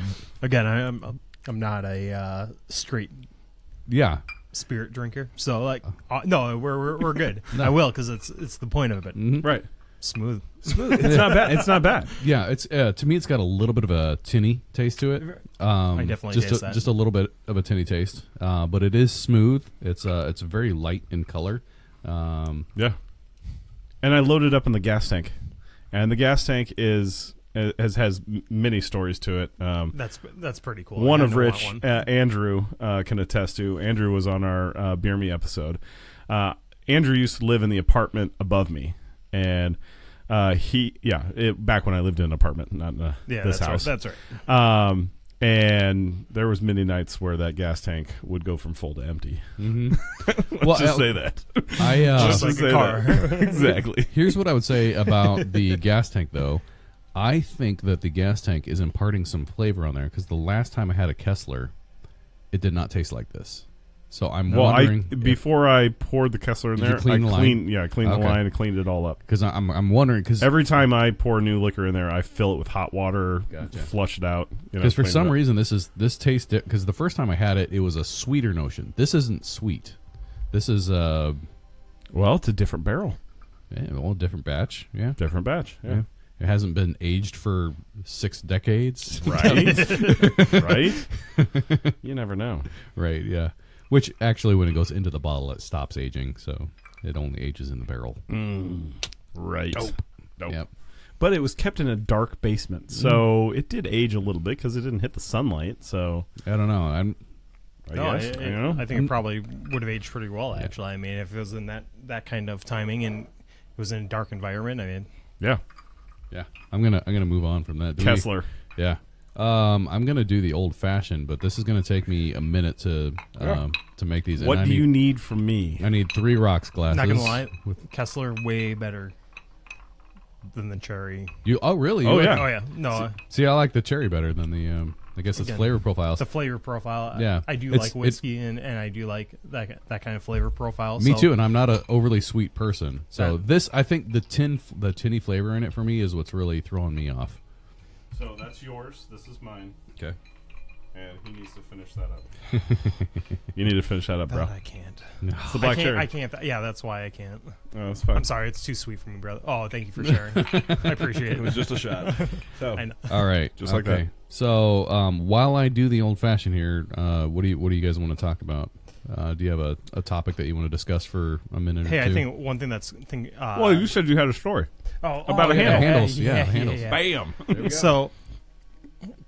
Again, I'm not a straight Yeah. spirit drinker, so no, we're good. I will, because it's the point of it. Mm-hmm. Right. Smooth. It's not bad. It's not bad. Yeah, it's to me it's got a little bit of a tinny taste to it. I definitely taste that. Just a little bit of a tinny taste, but it is smooth. It's very light in color. Yeah. And I loaded up in the gas tank, and the gas tank has many stories to it. That's pretty cool. One of which Andrew can attest to. Andrew was on our Beer Me episode. Andrew used to live in the apartment above me, and back when I lived in an apartment, not in this house. Right. That's right. And there was many nights where that gas tank would go from full to empty. Mm-hmm. Let's just say that. Just like a car. Exactly. Here's what I would say about the gas tank, though. I think that the gas tank is imparting some flavor on there, because the last time I had a Kessler, it did not taste like this. So I'm wondering. Before I poured the Kessler in there, I cleaned the line and cleaned it all up. Because I'm wondering, because every time I pour new liquor in there, I fill it with hot water, flush it out. Because for some reason this tastes, because the first time I had it, it was a sweeter notion. This isn't sweet. This is it's a different barrel. Yeah, well, different batch. Yeah, different batch. Yeah. It hasn't been aged for 6 decades. Right. Right. You never know. Right. Yeah. Which actually, when it goes into the bottle, it stops aging, so it only ages in the barrel. Right. Dope. Yep. But it was kept in a dark basement, so it did age a little bit because it didn't hit the sunlight. So I don't know. I think it probably would have aged pretty well. Actually, I mean, if it was in that kind of timing and it was in a dark environment, I mean, yeah. I'm gonna move on from that. Kessler. I'm gonna do the old fashioned, but this is gonna take me a minute to make these. What do you need from me? I need 3 rocks glasses. Not gonna lie, Kessler way better than the cherry. Really? Oh yeah. Oh yeah. No. See, I like the cherry better than the. I guess it's flavor profile. It's a flavor profile. Yeah, I do like whiskey, and I do like that kind of flavor profile. Me too, and I'm not an overly sweet person. So I think the tinny flavor in it for me is what's really throwing me off. So that's yours. This is mine. Okay. And he needs to finish that up. You need to finish that up, bro. I can't. No. It's the black cherry. I can't. Yeah, that's why I can't. Oh, that's fine. I'm sorry, it's too sweet for me, brother. Oh, thank you for sharing. I appreciate it. It was just a shot. So, I know. All right, Just like that. So while I do the old fashioned here, what do you guys want to talk about? Do you have a topic that you want to discuss for a minute or two? I think one thing that's well, you said you had a story. About a handle. Handles. Yeah, handles. Bam. So,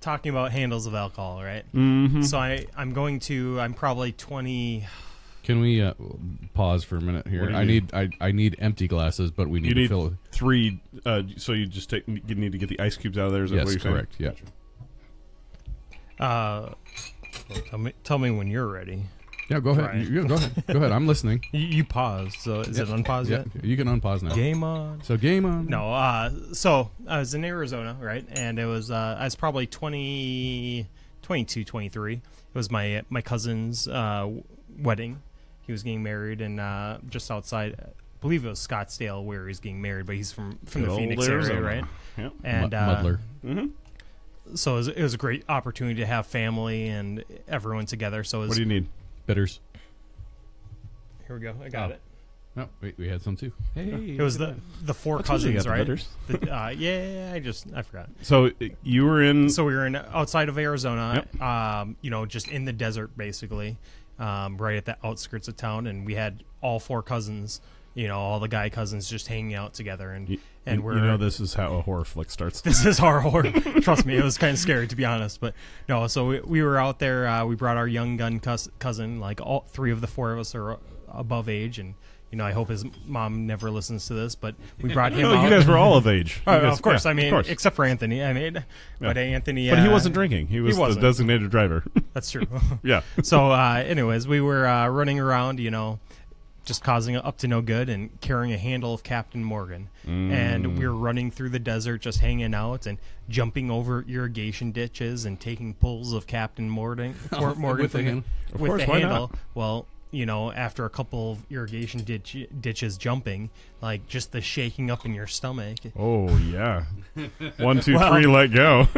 talking about handles of alcohol, right? Mm-hmm. So I'm probably 20. Can we pause for a minute here? I need empty glasses, but we need to fill it. 3. So you just you need to get the ice cubes out of there. Is that what you're correct. saying? Yeah. Tell me when you're ready. Yeah, go ahead. Go ahead. Go ahead. I'm listening. You paused, so is it unpaused yet? You can unpause now. Game on. So game on. No, so I was in Arizona, right? And it was I was probably 22, 23. It was my cousin's wedding. He was getting married, and just outside, I believe it was Scottsdale where he's getting married, but he's from the Phoenix area, right? Yep. And Muddler. so it was a great opportunity to have family and everyone together. So What do you need? Bitters. Here we go. I got it. No, wait, we had some too. Hey, It was the 4 cousins, right? I forgot. So you were in. So we were in outside of Arizona, just in the desert, basically, right at the outskirts of town, and we had all 4 cousins, all the guy cousins just hanging out together, and we're this is how a horror flick starts. This is our horror. Trust me, it was kind of scary, to be honest. But no, so we were out there. We brought our young gun cousin. Like all 3 of the 4 of us are above age, and I hope his mom never listens to this. But we brought him. No, out. you guys were all of age. Of course. Yeah, I mean, of course. except for Anthony. But Anthony. But he wasn't drinking. He was the designated driver. That's true. Yeah. So, anyways, we were running around, just causing up to no good and carrying a handle of Captain Morgan. And we were running through the desert, just hanging out and jumping over irrigation ditches and taking pulls of Captain Morgan with the handle. Of course, why handle. not? Well, after a couple of irrigation ditches jumping, like just the shaking up in your stomach. Oh, yeah. 1, 2, 3, let go.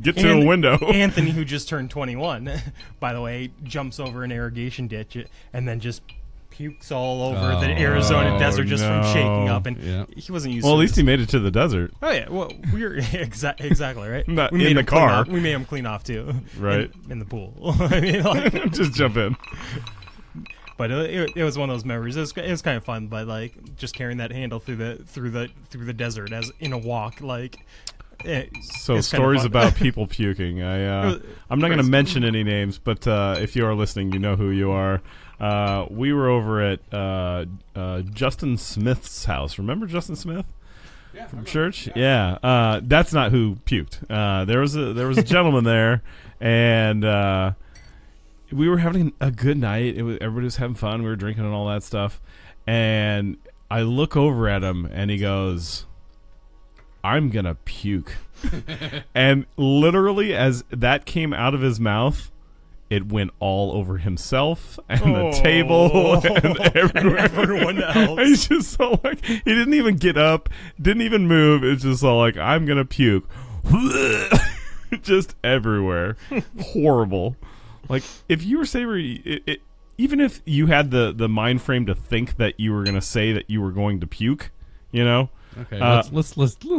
Get to a window. Anthony, who just turned 21, by the way, jumps over an irrigation ditch and then just pukes all over the Arizona desert just from shaking up, and he wasn't used to it. Well, at least he made it to the desert. Oh, yeah. Well, we were exactly, right? Not we in the car. We made him clean off, too. Right. In the pool. I mean, just jump in. But it was one of those memories. It was kind of fun, but like just carrying that handle through the desert as in a walk, like. So stories about people puking. I'm not going to mention any names, but if you are listening, you know who you are. We were over at Justin Smith's house. Remember Justin Smith? Yeah, from church? Yeah. That's not who puked. There was a gentleman there, and we were having a good night. Everybody was having fun. We were drinking and all that stuff. And I look over at him, and he goes, "I'm going to puke." And literally, as that came out of his mouth, it went all over himself and the table and everywhere. And everyone else. He's just so like, he didn't even get up, didn't even move. It's just all like, "I'm going to puke." Just everywhere. Horrible. Like, if you were Savory, even if you had the mind frame to think that you were going to say that you were going to puke, Okay, let's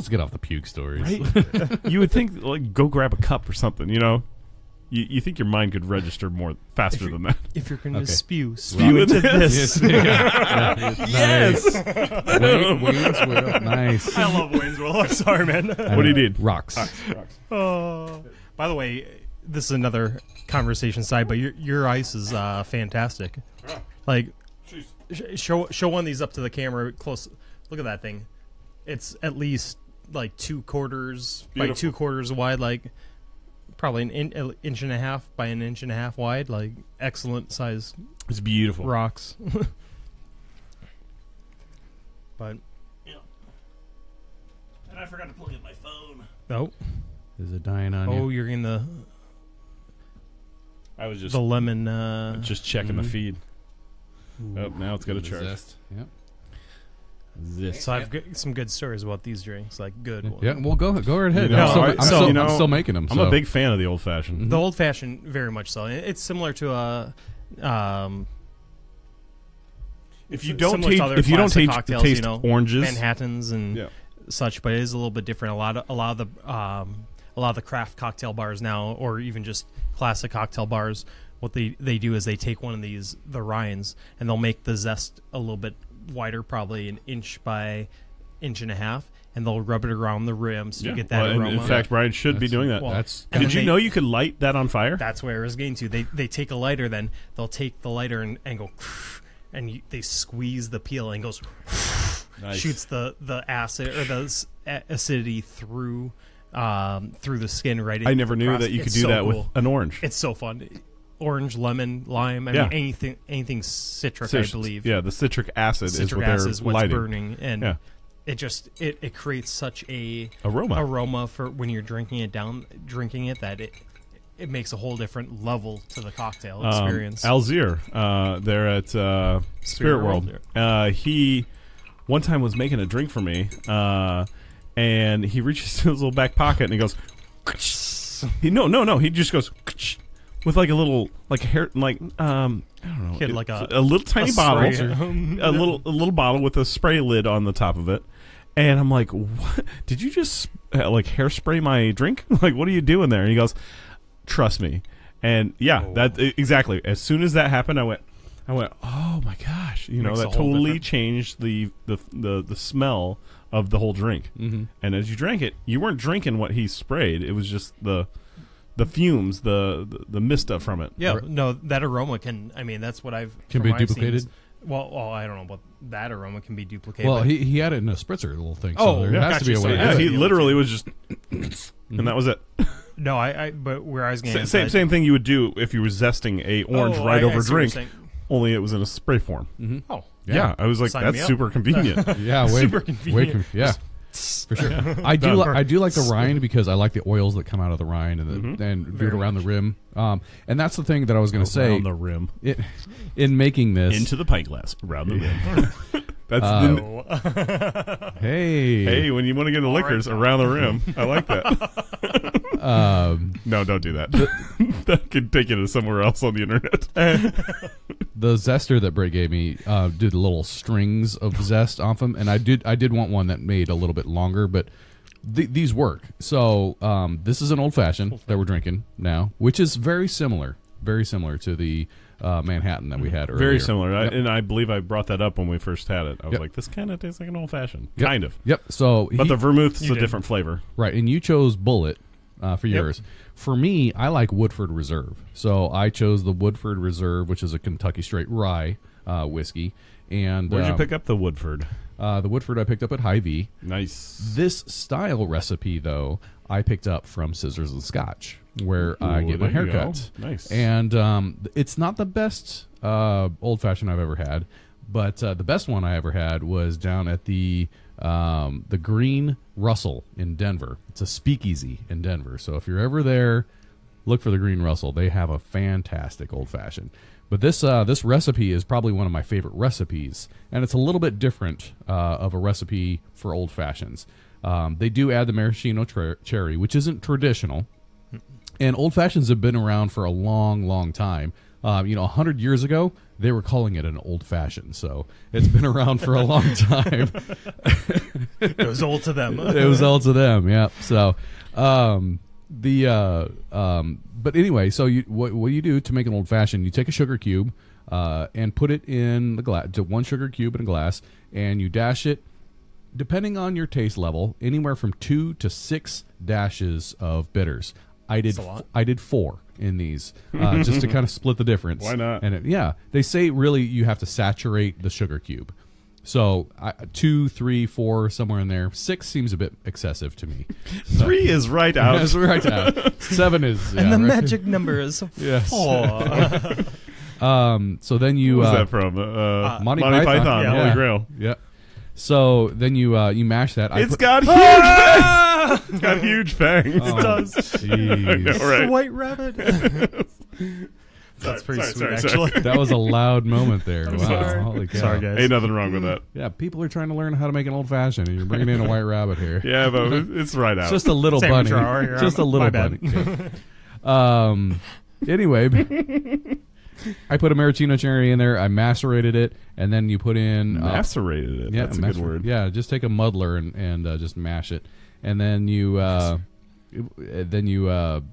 get off the puke stories. Right? You would think, like, go grab a cup or something, You think your mind could register more faster than that. If you're going to spew into this. Yes! Wayne's World. Nice. I love Wayne's World. I'm sorry, man. What do you need? Rocks. Oh. By the way, this is another conversation side, but your ice is fantastic. Like, show one of these up to the camera close. Look at that thing. It's at least like 2/4 by 2/4 wide, like probably an inch and a half by an inch and a half wide, like excellent size. It's beautiful. Rocks. But and I forgot to plug in my phone. Nope. Is it dying on you? Oh, you're in the. I was just the lemon. Just checking the feed. Ooh. Oh, now it's got a charge. Zest. Yep. This. So I've got some good stories about these drinks, like good ones. Yeah, well, go right ahead. You know, I'm still making them. I'm a big fan of the old fashioned. The old fashioned, very much so. It's similar to a. If you don't taste oranges, Manhattans and such, but it is a little bit different. A lot of the craft cocktail bars now, or even just classic cocktail bars, what they do is they take one of these, the rinds, and they'll make the zest a little bit wider, probably an inch by inch and a half, and they'll rub it around the rim so you get that aroma. In fact, Brian should be doing that. Well, did you know you could light that on fire? That's where I was getting to. They take a lighter, then they'll take the lighter and go, and they squeeze the peel and goes, nice. Shoots the acid or the acidity through the skin right. I never knew that you could do that with an orange. It's so fun. Orange, lemon, lime. I mean, anything citric, I believe. Yeah, the citric acid is what they're what's lighting. burning, and it creates such a aroma for when you're drinking it that it makes a whole different level to the cocktail experience. Alzir, there at Spirit World, he one time was making a drink for me, and he reaches to his little back pocket and he goes, he just goes with like a little hair, I don't know, like a little tiny bottle, a little bottle with a spray lid on the top of it. And I'm like, what? Did you just hairspray my drink? Like, what are you doing there? And he goes, trust me. And that exactly. As soon as that happened, I went, oh my gosh, that totally changed the smell of the whole drink. Mm-hmm. And as you drank it, you weren't drinking what he sprayed. It was just the fumes, the mist up from it. Yeah, no, that aroma that's what I've can be duplicated. Well, I don't know, but that aroma can be duplicated. Well, he had it in a spritzer little thing. So there has to be a way. Yeah, he literally was just, and that was it. No, but where I was going same thing you would do if you were zesting a orange over drink, only it was in a spray form. Mm-hmm. Oh, yeah. I was like, that's super convenient. Super convenient. For sure. I do like the rind because I like the oils that come out of the rind and do it around the rim. And that's the thing that I was going to say. Around the rim. In making this. Into the pint glass. Around the rim. That's hey, when you want to get the liquors around the rim. I like that. No, don't do that. That could take you to somewhere else on the internet. The zester that Britt gave me did little strings of zest off them, and I did want one that made a little bit longer, but these work. So this is an old fashioned that we're drinking now, which is very similar to the Manhattan that we had earlier. Very similar, and I believe I brought that up when we first had it. I was like, this kind of tastes like an old fashioned, kind of. Yep. So, but the vermouth's a different flavor, right? And you chose Bullet for yours. For me, I like Woodford Reserve, so I chose the Woodford Reserve, which is a Kentucky straight rye whiskey. And where'd you pick up the Woodford? The Woodford I picked up at Hy-Vee. Nice. This style recipe, though, I picked up from Scissors and Scotch, where I get my haircut. Nice. And it's not the best old-fashioned I've ever had, but the best one I ever had was down at the Green Russell in Denver. It's a speakeasy in Denver. So if you're ever there, look for the Green Russell. They have a fantastic old-fashioned. But this recipe is probably one of my favorite recipes, and it's a little bit different of a recipe for old fashions. They do add the maraschino cherry, which isn't traditional, and old fashions have been around for a long, long time. 100 years ago, they were calling it an old fashioned, so it's been around for a long time. It was old to them. It was old to them, yeah. So, but anyway, so what you do to make an old fashioned, you take a sugar cube and put it in the glass, to one sugar cube in a glass, and you dash it, depending on your taste level, anywhere from 2 to 6 dashes of bitters. I did 4 in these just to kind of split the difference. Why not? And they say really you have to saturate the sugar cube. So 2, 3, 4, somewhere in there. 6 seems a bit excessive to me. 3 is right out. It's right out. 7 is, and the right. magic number is 4. Yes. So then you. What was that from? Monty Python. Yeah. Holy Grail. Yeah. So then you mash that. It's got huge fangs. It's got huge fangs. It does. Jeez. I know, right? The white rabbit. That's pretty sweet, sorry. actually. That was a loud moment there. Wow. sorry. Holy cow. Sorry, guys. Ain't nothing wrong with that. Yeah, people are trying to learn how to make an old fashioned, and you're bringing in a white rabbit here. Yeah, but it's right out. It's just a little Sandwich bunny. hour here. Just a little My bunny. bad. Yeah. Anyway, I put a maraschino cherry in there. I macerated it, and then you put in macerated it. Yeah, That's a good word. Yeah, just take a muddler and just mash it, and then you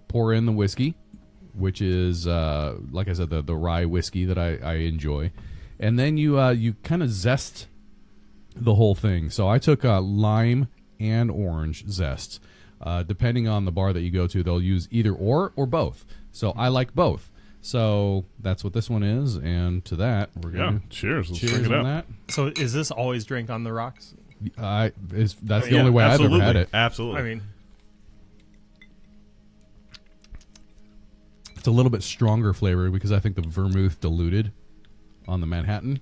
pour in the whiskey, which is like I said, the rye whiskey that I enjoy, and then you kind of zest the whole thing. So I took lime and orange zest. Depending on the bar that you go to, they'll use either or both. So I like both. So that's what this one is, and to that we're gonna cheers. Let's cheers drink it on up. that. So is this always drink on the rocks? That's the only way I've ever had it. Absolutely. I mean, It's a little bit stronger flavor because I think the vermouth diluted on the Manhattan.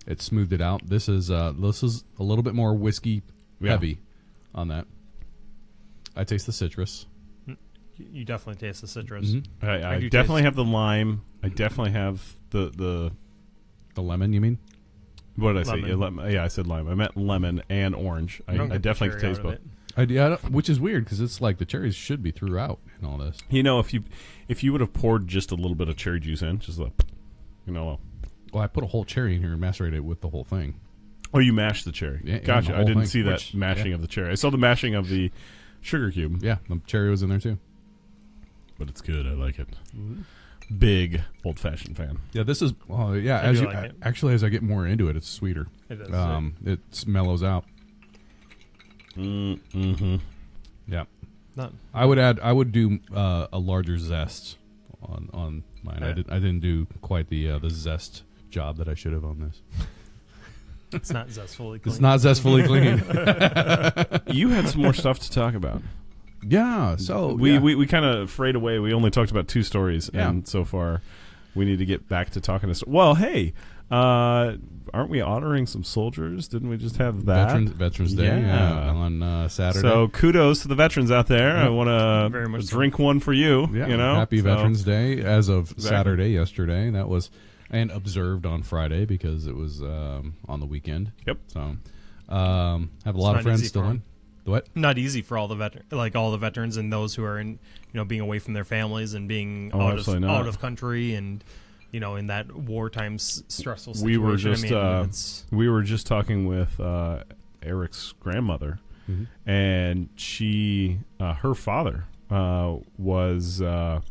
It smoothed it out. This is a little bit more whiskey heavy on that. I taste the citrus. you definitely taste the citrus. Mm-hmm. I definitely have the lime. I definitely have the lemon. You mean? What did I say? Lemon. Yeah, I said lime. I meant lemon and orange. I definitely taste both. Which is weird because it's like the cherries should be throughout in all this. You know, if you would have poured just a little bit of cherry juice in, just like, well, I put a whole cherry in here and macerated it with the whole thing. Oh, you mashed the cherry. Yeah, gotcha. the I whole didn't thing. see that mashing of the cherry. I saw the mashing of the sugar cube. Yeah, the cherry was in there too. But it's good. I like it. Big old fashioned fan. Yeah, this is. Oh, yeah. I do like it. Actually, as I get more into it, it's sweeter. It is. It mellows out. Mm-hmm. Yeah. Not, I would do a larger zest on mine. Yeah. I didn't do quite the zest job that I should have on this. it's not zestfully clean. It's not zestfully clean. You had some more stuff to talk about. Yeah. So we kind of frayed away. We only talked about 2 stories, Yeah. and so far we need to get back to talking to. Well, hey, aren't we honoring some soldiers? Didn't we just have that Veterans Day on Saturday. So kudos to the veterans out there. Yep. I want Very much to so. drink one for you. yeah, You know, happy So- Veterans Day as of Exactly. Saturday yesterday. That was and observed on Friday because it was on the weekend. Yep. So have a lot not of friends easy still for 'em. in. The what? Not easy for all the veterans and those who are in, being away from their families and being Oh, absolutely not. out of country and, in that wartime stressful situation. We were just it's we were just talking with Eric's grandmother, and she her father was a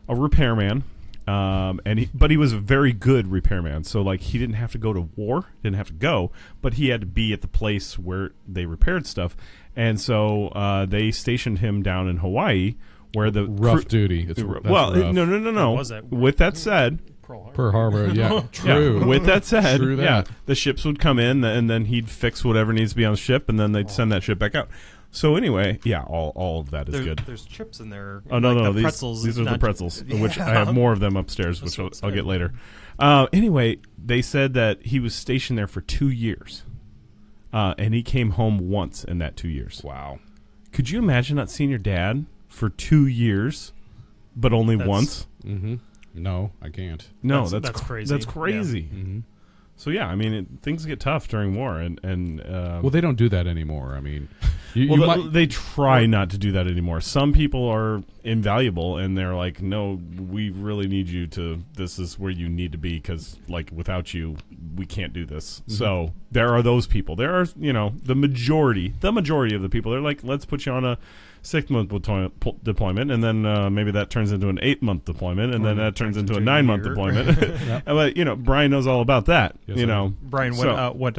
repairman. But he was a very good repairman. So like he didn't have to go to war, didn't have to go, but he had to be at the place where they repaired stuff. And so they stationed him down in Hawaii, where the Rough duty. That's well, rough. no. Was that- With that said, Pearl Harbor. Yeah, true. yeah, with that said, True that. yeah, the ships would come in, and then he'd fix whatever needs to be on the ship, and then they'd send that ship back out. So anyway, yeah, all of that is good. There's chips in there. Oh no, the these pretzels. are the not- pretzels, which I Yeah. have more of them upstairs, which That's I'll what get I'm later. Anyway, they said that he was stationed there for 2 years, and he came home once in that 2 years. Wow. Could you imagine not seeing your dad for 2 years, but only That's- once? Mm-hmm. No, I can't. No, That's crazy. That's crazy. Mm-hmm. So yeah, I mean, things get tough during war, and Well, they don't do that anymore. I mean, you well, might, they try not to do that anymore. Some people are invaluable, and they're like, "No, we really need you to. This is where you need to be, because like without you, we can't do this." So there are those people. There are, the majority of the people. They're like, "Let's put you on a 6-month deployment, and then maybe that turns into an 8-month deployment, and then that turns into a 9-month year. deployment." But Brian knows all about that. Yes, I do. Brian, So- what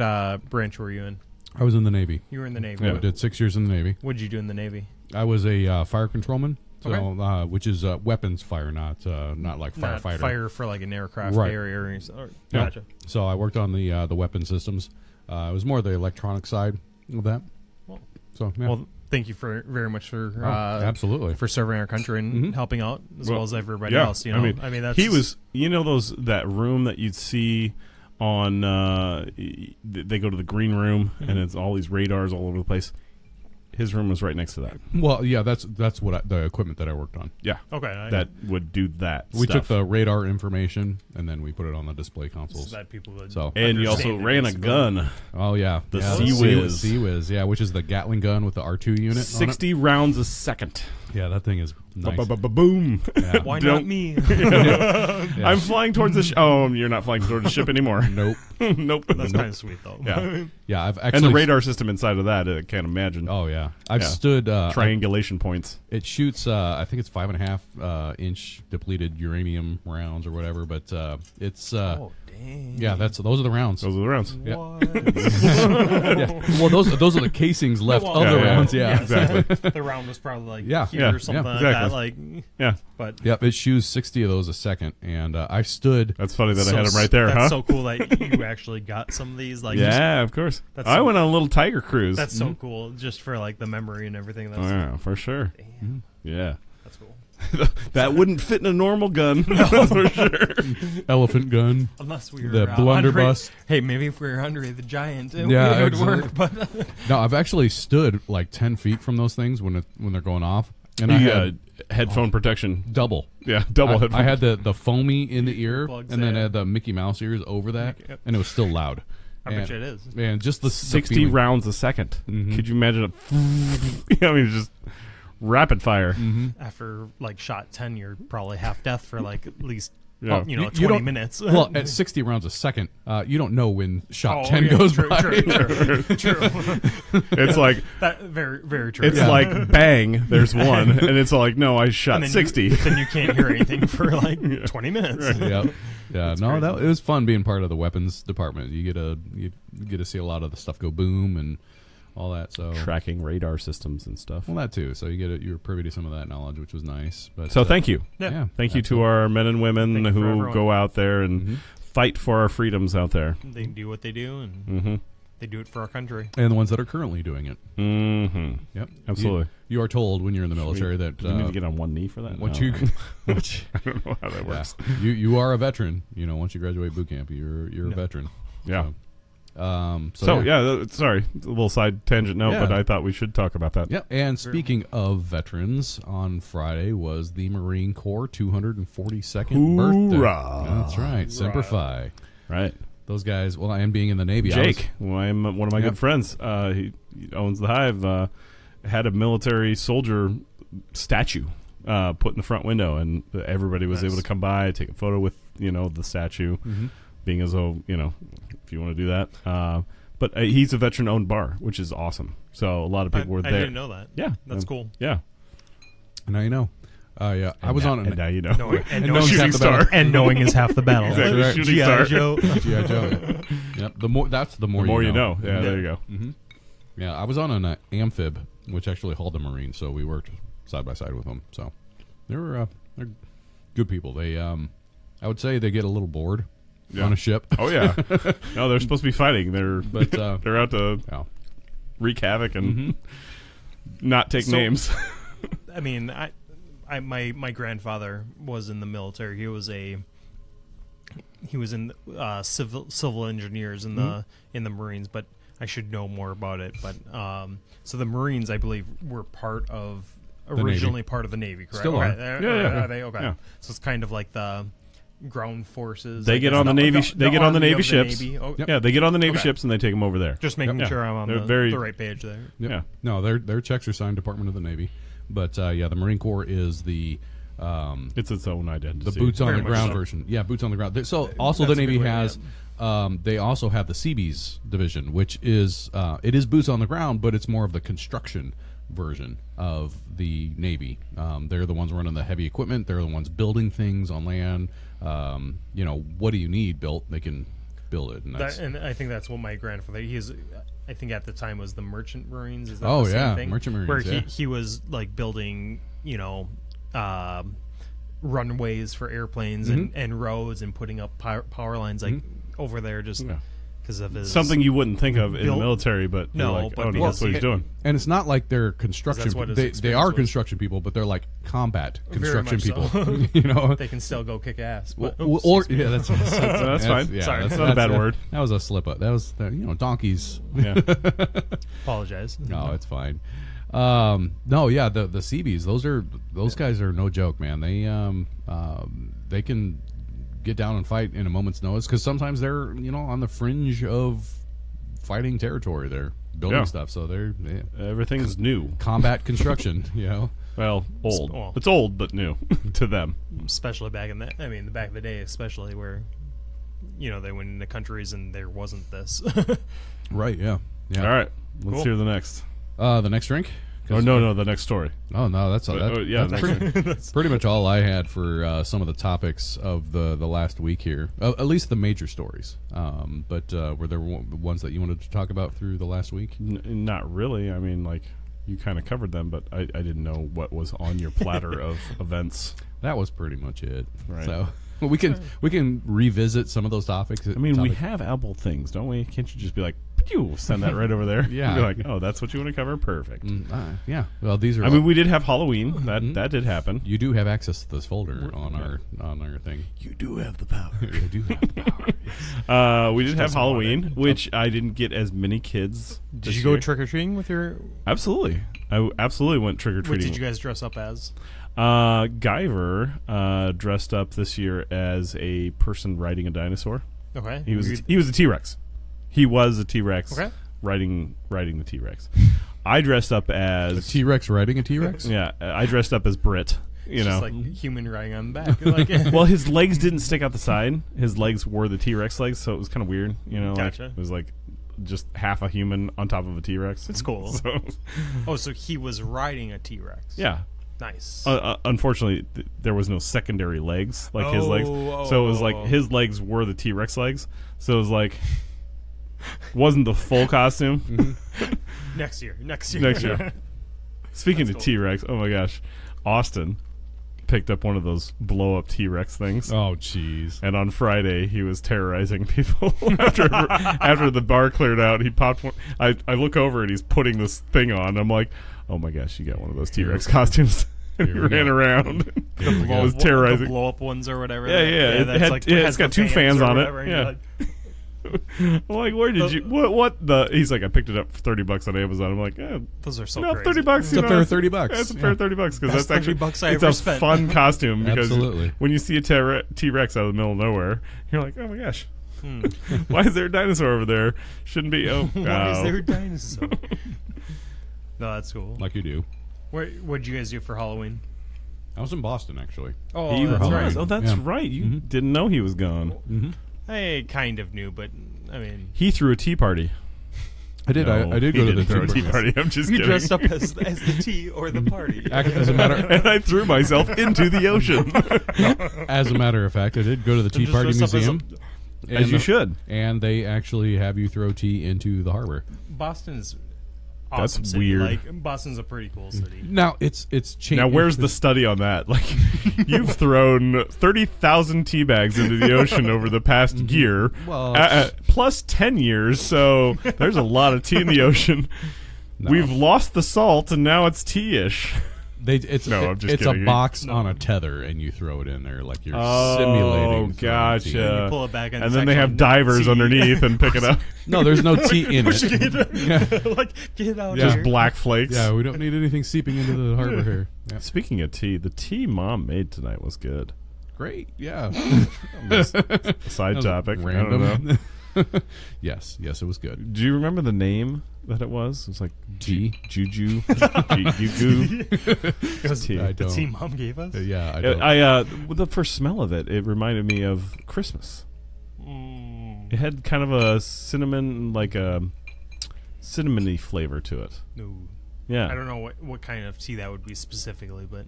branch were you in? I was in the Navy. You were in the Navy. I did 6 years in the Navy. What did you do in the Navy? I was a fire controlman, so Okay. which is weapons fire, not like Not firefighter. fire for like an aircraft Right. carrier. Or, Yeah. Gotcha. So I worked on the weapon systems. It was more the electronic side of that. Well- So yeah. Well, thank you very much for Absolutely. for serving our country and Mhm. helping out as Well, well as everybody yeah, else. I mean, that's he was, that room that you'd see on, they go to the green room, and it's all these radars all over the place. His room was right next to that. Well, yeah, that's what the equipment that I worked on. Yeah. Okay. That would do that. We stuff. took the radar information and then we put it on the display consoles. So that people would. So and you also understand ran a it's gun. oh yeah, The yeah, Sea-Whiz. Sea-Whiz, yeah, which is the Gatling gun with the R2 unit. 60 rounds a second. Yeah, that thing is nice. Boom. Yeah. Why Don't- not me? Yeah. I'm flying towards the ship. Oh, you're not flying towards the ship anymore. Nope. Nope. That's kind of sweet though. Yeah. Yeah, I've actually And the radar system inside of that, I can't imagine. Oh yeah, I've Yeah. stood. Triangulation points. It shoots. I think it's 5.5 inch depleted uranium rounds or whatever. But it's. Oh dang. Yeah, those are the rounds. Those are the rounds. Yeah. What? Yeah. Well, those are the casings left Well, of the yeah, rounds. yeah. Yeah. Exactly. The round was probably like Yeah. here Yeah. or something Yeah, like that. exactly. Like, Yeah. but Yep. It shoots 60 of those a second, and I stood. That's funny that I so had them right there, that's huh? so cool that you actually got some of these. Like, Yeah, of course. That's I so- went on a little tiger cruise. that's so cool, just for like the memory and everything. That's Oh, yeah, for sure. damn, Yeah. that's cool. That wouldn't fit in a normal gun. That's for sure. Elephant gun. Unless we were The blunderbuss. Hey, maybe if we were Andre the Giant, it Yeah, would exactly. work. But No, I've actually stood like 10 feet from those things when they're going off, and I The had headphone protection. double. Yeah, double headphone. I had the foamy in the ear, Plugs and then in. I had the Mickey Mouse ears over that, Yep. and it was still loud. I bet you it is. And just the 60 feeling. rounds a 2nd. Mhm. Could you imagine it? I mean, just rapid fire. After like shot 10, you're probably half death for like at least Yeah. you know You 20 don't- minutes. Well, at 60 rounds a second, you don't know when shot Oh, 10 yeah, goes true, by. True. It's like That very very true. it's Yeah. like bang. There's one, and it's like no, I shot And then 60. then you can't hear anything for like 20 minutes. Yeah, yeah. No, crazy. it was fun being part of the weapons department. You get to see a lot of the stuff go boom and all that. So Tracking radar systems and stuff. well, that too. So you're privy to some of that knowledge, which was nice. But So thank you. Yeah, Thank you to our men and women Thank you for who everyone. go out there and fight for our freedoms out there. They do what they do, and Mm-hmm. they do it for our country. and the ones that are currently doing it. Mm-hmm. Yep, Absolutely. You are told when you're in the military that Do you need to get on one knee for that? once No. you once, I don't know how that yeah, works. you are a veteran. You know, once you graduate boot camp, you're a veteran. Yeah. So, Sorry, a little side tangent note, Yeah. but I thought we should talk about that. Yeah, and speaking of veterans, on Friday was the Marine Corps 242nd birthday. Hoorah. That's right, Semper Fi. Right. Those guys, well, and being in the Navy. Jake, one of my Yep. good friends, he owns the Hive, had a military soldier statue put in the front window, and everybody was Nice. able to come by, take a photo with the statue, being as though if you want to do that. But he's a veteran-owned bar, which is awesome. So a lot of people were I there. didn't know that. Yeah, That's cool. Yeah, Now you know. Yeah, I was now, on and now you know. Knowing, and, And knowing, knowing shooting half the battle. star. and knowing is half the battle. Exactly, right. shooting G.I. star. Joe. G.I. Joe. Yep. The more you know. Yeah, there you go. Yeah, I was on an amphib, which actually hauled the Marines, so we worked side by side with them. So they're good people. They, I would say, they get a little bored Yeah. on a ship. Oh yeah. No, they're supposed to be fighting. They're But, they're out to Yeah. wreak havoc and not take So- names. I mean, my grandfather was in the military. He was in civil engineers in the Marines, but I should know more about it. But so the Marines, I believe, were originally part of the Navy, correct? Still are. Okay. Yeah. Are they? Okay. Yeah. So it's kind of like the ground forces. They I get guess, on the Navy. They get on the army Navy of ships. Navy. Oh, Yeah, they get on the Navy Okay. ships and they take them over there. Just making Yep. sure I'm on They're the very- right page there. Yep. Yeah. No, their checks are signed Department of the Navy. But the Marine Corps is the It's its own identity. the boots on Very the much ground so. version. Yeah, boots on the ground. So also That's the a good Navy way to has. They also have the Seabees division, which is it is boots on the ground, but it's more of the construction version of the Navy. They're the ones running the heavy equipment. They're the ones building things on land. What do you need built? They can build it. And I think that's what my grandfather. I think at the time was the Merchant Marines. Is that Oh, the same yeah, thing? Merchant Marines, where yeah. he was like building, runways for airplanes and roads and putting up power lines like over there just because of his Something you wouldn't think of in the Built- military, but No, you're like, but oh, no, because that's what he's he- doing. And it's not like they're construction. That's what his They experience are was. construction people, but they're like combat Very construction much so. people. You know, they can still go kick ass. But, or yeah, that's fine. Yeah, Sorry. That's not a bad word. That was a slip up. That was donkeys. Yeah. apologize. No, it's fine. No, yeah, the CBs, those guys are no joke, man. They can get down and fight in a moment's notice because sometimes they're on the fringe of fighting territory. They're building stuff, so everything's new. Combat construction, Well, old. It's old, but new to them. Especially back in the back of the day, especially where, they went into countries and there wasn't this. Right, yeah. All right, let's hear the next. The next drink? Oh, no, the next story. Oh, no, that's pretty much all I had for some of the topics of the last week here. At least the major stories. But were there ones that you wanted to talk about through the last week? Not really. I mean, you kind of covered them, but I didn't know what was on your platter of events. That was pretty much it. Right. So we can revisit some we have ample things, don't we? Can't you just be like, you send that right over there? Yeah. Be like, oh, that's what you want to cover? Perfect. Yeah. Well, these are. we did have Halloween. That did happen. You do have access to this folder on our thing. You do have the power. You do have the power. Yes. We did have Halloween, which I didn't get as many kids. Did you go trick or treating with your? Absolutely. I absolutely went trick or treating. What did you guys dress up as? Guyver dressed up this year as a person riding a dinosaur. Okay. He was a T-Rex. He was a T-Rex. Okay. Riding the T-Rex. I dressed up as a T-Rex riding a T-Rex. Yeah, I dressed up as Britt. Just like human riding on the back. Well, his legs didn't stick out the side. His legs were the T-Rex legs, so it was kind of weird. Gotcha. It was like just half a human on top of a T-Rex. It's cool. So he was riding a T-Rex. Yeah. Nice. Unfortunately, there was no secondary legs like his legs, so it was like his legs were the T-Rex legs. So it was like wasn't the full costume. Mm-hmm. Next year. Speaking of T-Rex, oh my gosh, Austin picked up one of those blow-up T-Rex things. Oh, jeez. And on Friday, he was terrorizing people. after the bar cleared out, he popped one. I look over and he's putting this thing on. I'm like, oh my gosh, you got one of those T-Rex costumes. And he ran around. Was terrorizing. The blow-up ones or whatever. Yeah. It's got two fans on it. Yeah. I'm like, where did you? What the? He's like, I picked it up for $30 on Amazon. I'm like, those are so no, crazy. $30. It's a fair $30. That's a fair $30 because that's actually $30 I it's ever a spent. fun costume because Absolutely. when you see a T-Rex out of the middle of nowhere, you're like, oh my gosh, why is there a dinosaur over there? Shouldn't be. Oh, why is there a dinosaur? No, that's cool. Like you do. What did you guys do for Halloween? I was in Boston actually. Oh, he that's was. right. Oh, that's right. You didn't know he was gone. Mm-hmm. I kind of knew, but I mean, he threw a tea party. I did. No, I did go to the throw a tea party. I'm just you kidding. dressed up as the tea or the party. As a matter, and I threw myself into the ocean. as a matter of fact, I did go to the Tea Party Museum. As you should. And they actually have you throw tea into the harbor. Boston's awesome. That's city. weird. Like, Boston's a pretty cool city. Now it's changed. Now where's the study on that? Like, you've thrown 30,000 tea bags into the ocean over the past year, Well, plus 10 years. So there's a lot of tea in the ocean. No. We've lost the salt, and now it's tea-ish. It's I'm just kidding. a box on a tether, and you throw it in there like you're Oh, simulating. gotcha. You pull it back in, And then they have divers underneath and pick it up. No, there's no tea in it. Like, get out Just here. black flakes. Yeah, we don't need anything seeping into the harbor here. Yeah. Speaking of tea, the tea Mom made tonight was good. Great, yeah. Side topic. Random. I don't know. Yes, it was good. Do you remember the name that it was? It was like Tea? Juju. Juju. It was I the don't. tea Mom gave us. Yeah, I don't. With the first smell of it, it reminded me of Christmas. Mm. It had kind of a cinnamon, like a cinnamony flavor to it. No. Yeah. I don't know what kind of tea that would be specifically, but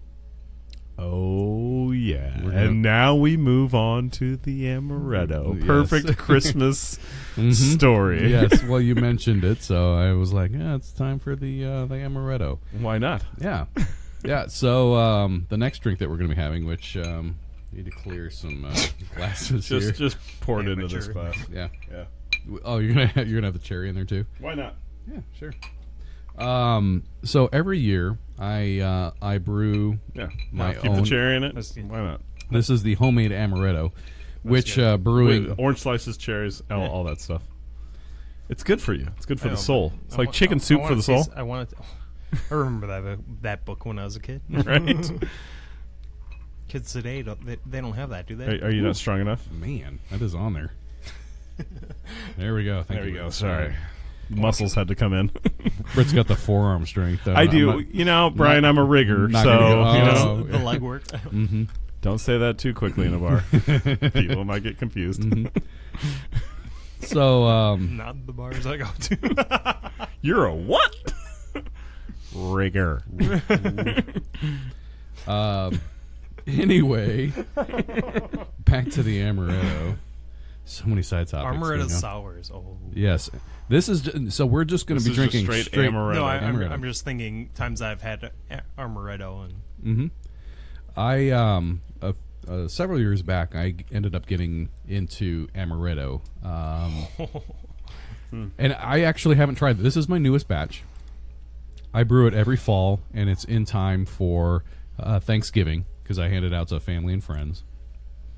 Oh, yeah. And now we move on to the Amaretto. Yes. Perfect Christmas story. Yes, well, you mentioned it, so I was like, yeah, it's time for the Amaretto. Why not? Yeah. Yeah, so the next drink that we're going to be having, which need to clear some glasses here. Just pour it into this glass. Yeah. Yeah. Oh, you're gonna have the cherry in there too? Why not? Yeah, sure. So every year I brew my Keep own. the cherry in it. Why not? This is the homemade Amaretto, which Brewing. With orange slices, cherries, all that stuff. It's good for you. It's good for the know, soul. It's like chicken soup for the soul. I want it. I remember that book when I was a kid. Right. Kids today they don't have that, do they? Are you not strong enough? Man, that is on there. There we go. There we go. Sorry. Muscles had to come in. Britt's got the forearm strength. I do. Brian, I'm a rigger, so the leg work. Mm-hmm. Don't say that too quickly in a bar. People might get confused. Mm-hmm. So, not the bars I go to. You're a what? Rigger. Anyway, back to the Amaretto. So many side topics. Amaretto sours. Oh, yes. This is so we're just going to be drinking straight Amaretto. No, Amaretto. I'm just thinking times I've had Amaretto and. Mm-hmm. I several years back, I ended up getting into Amaretto, and I actually haven't tried it. This is my newest batch. I brew it every fall, and it's in time for Thanksgiving because I hand it out to family and friends.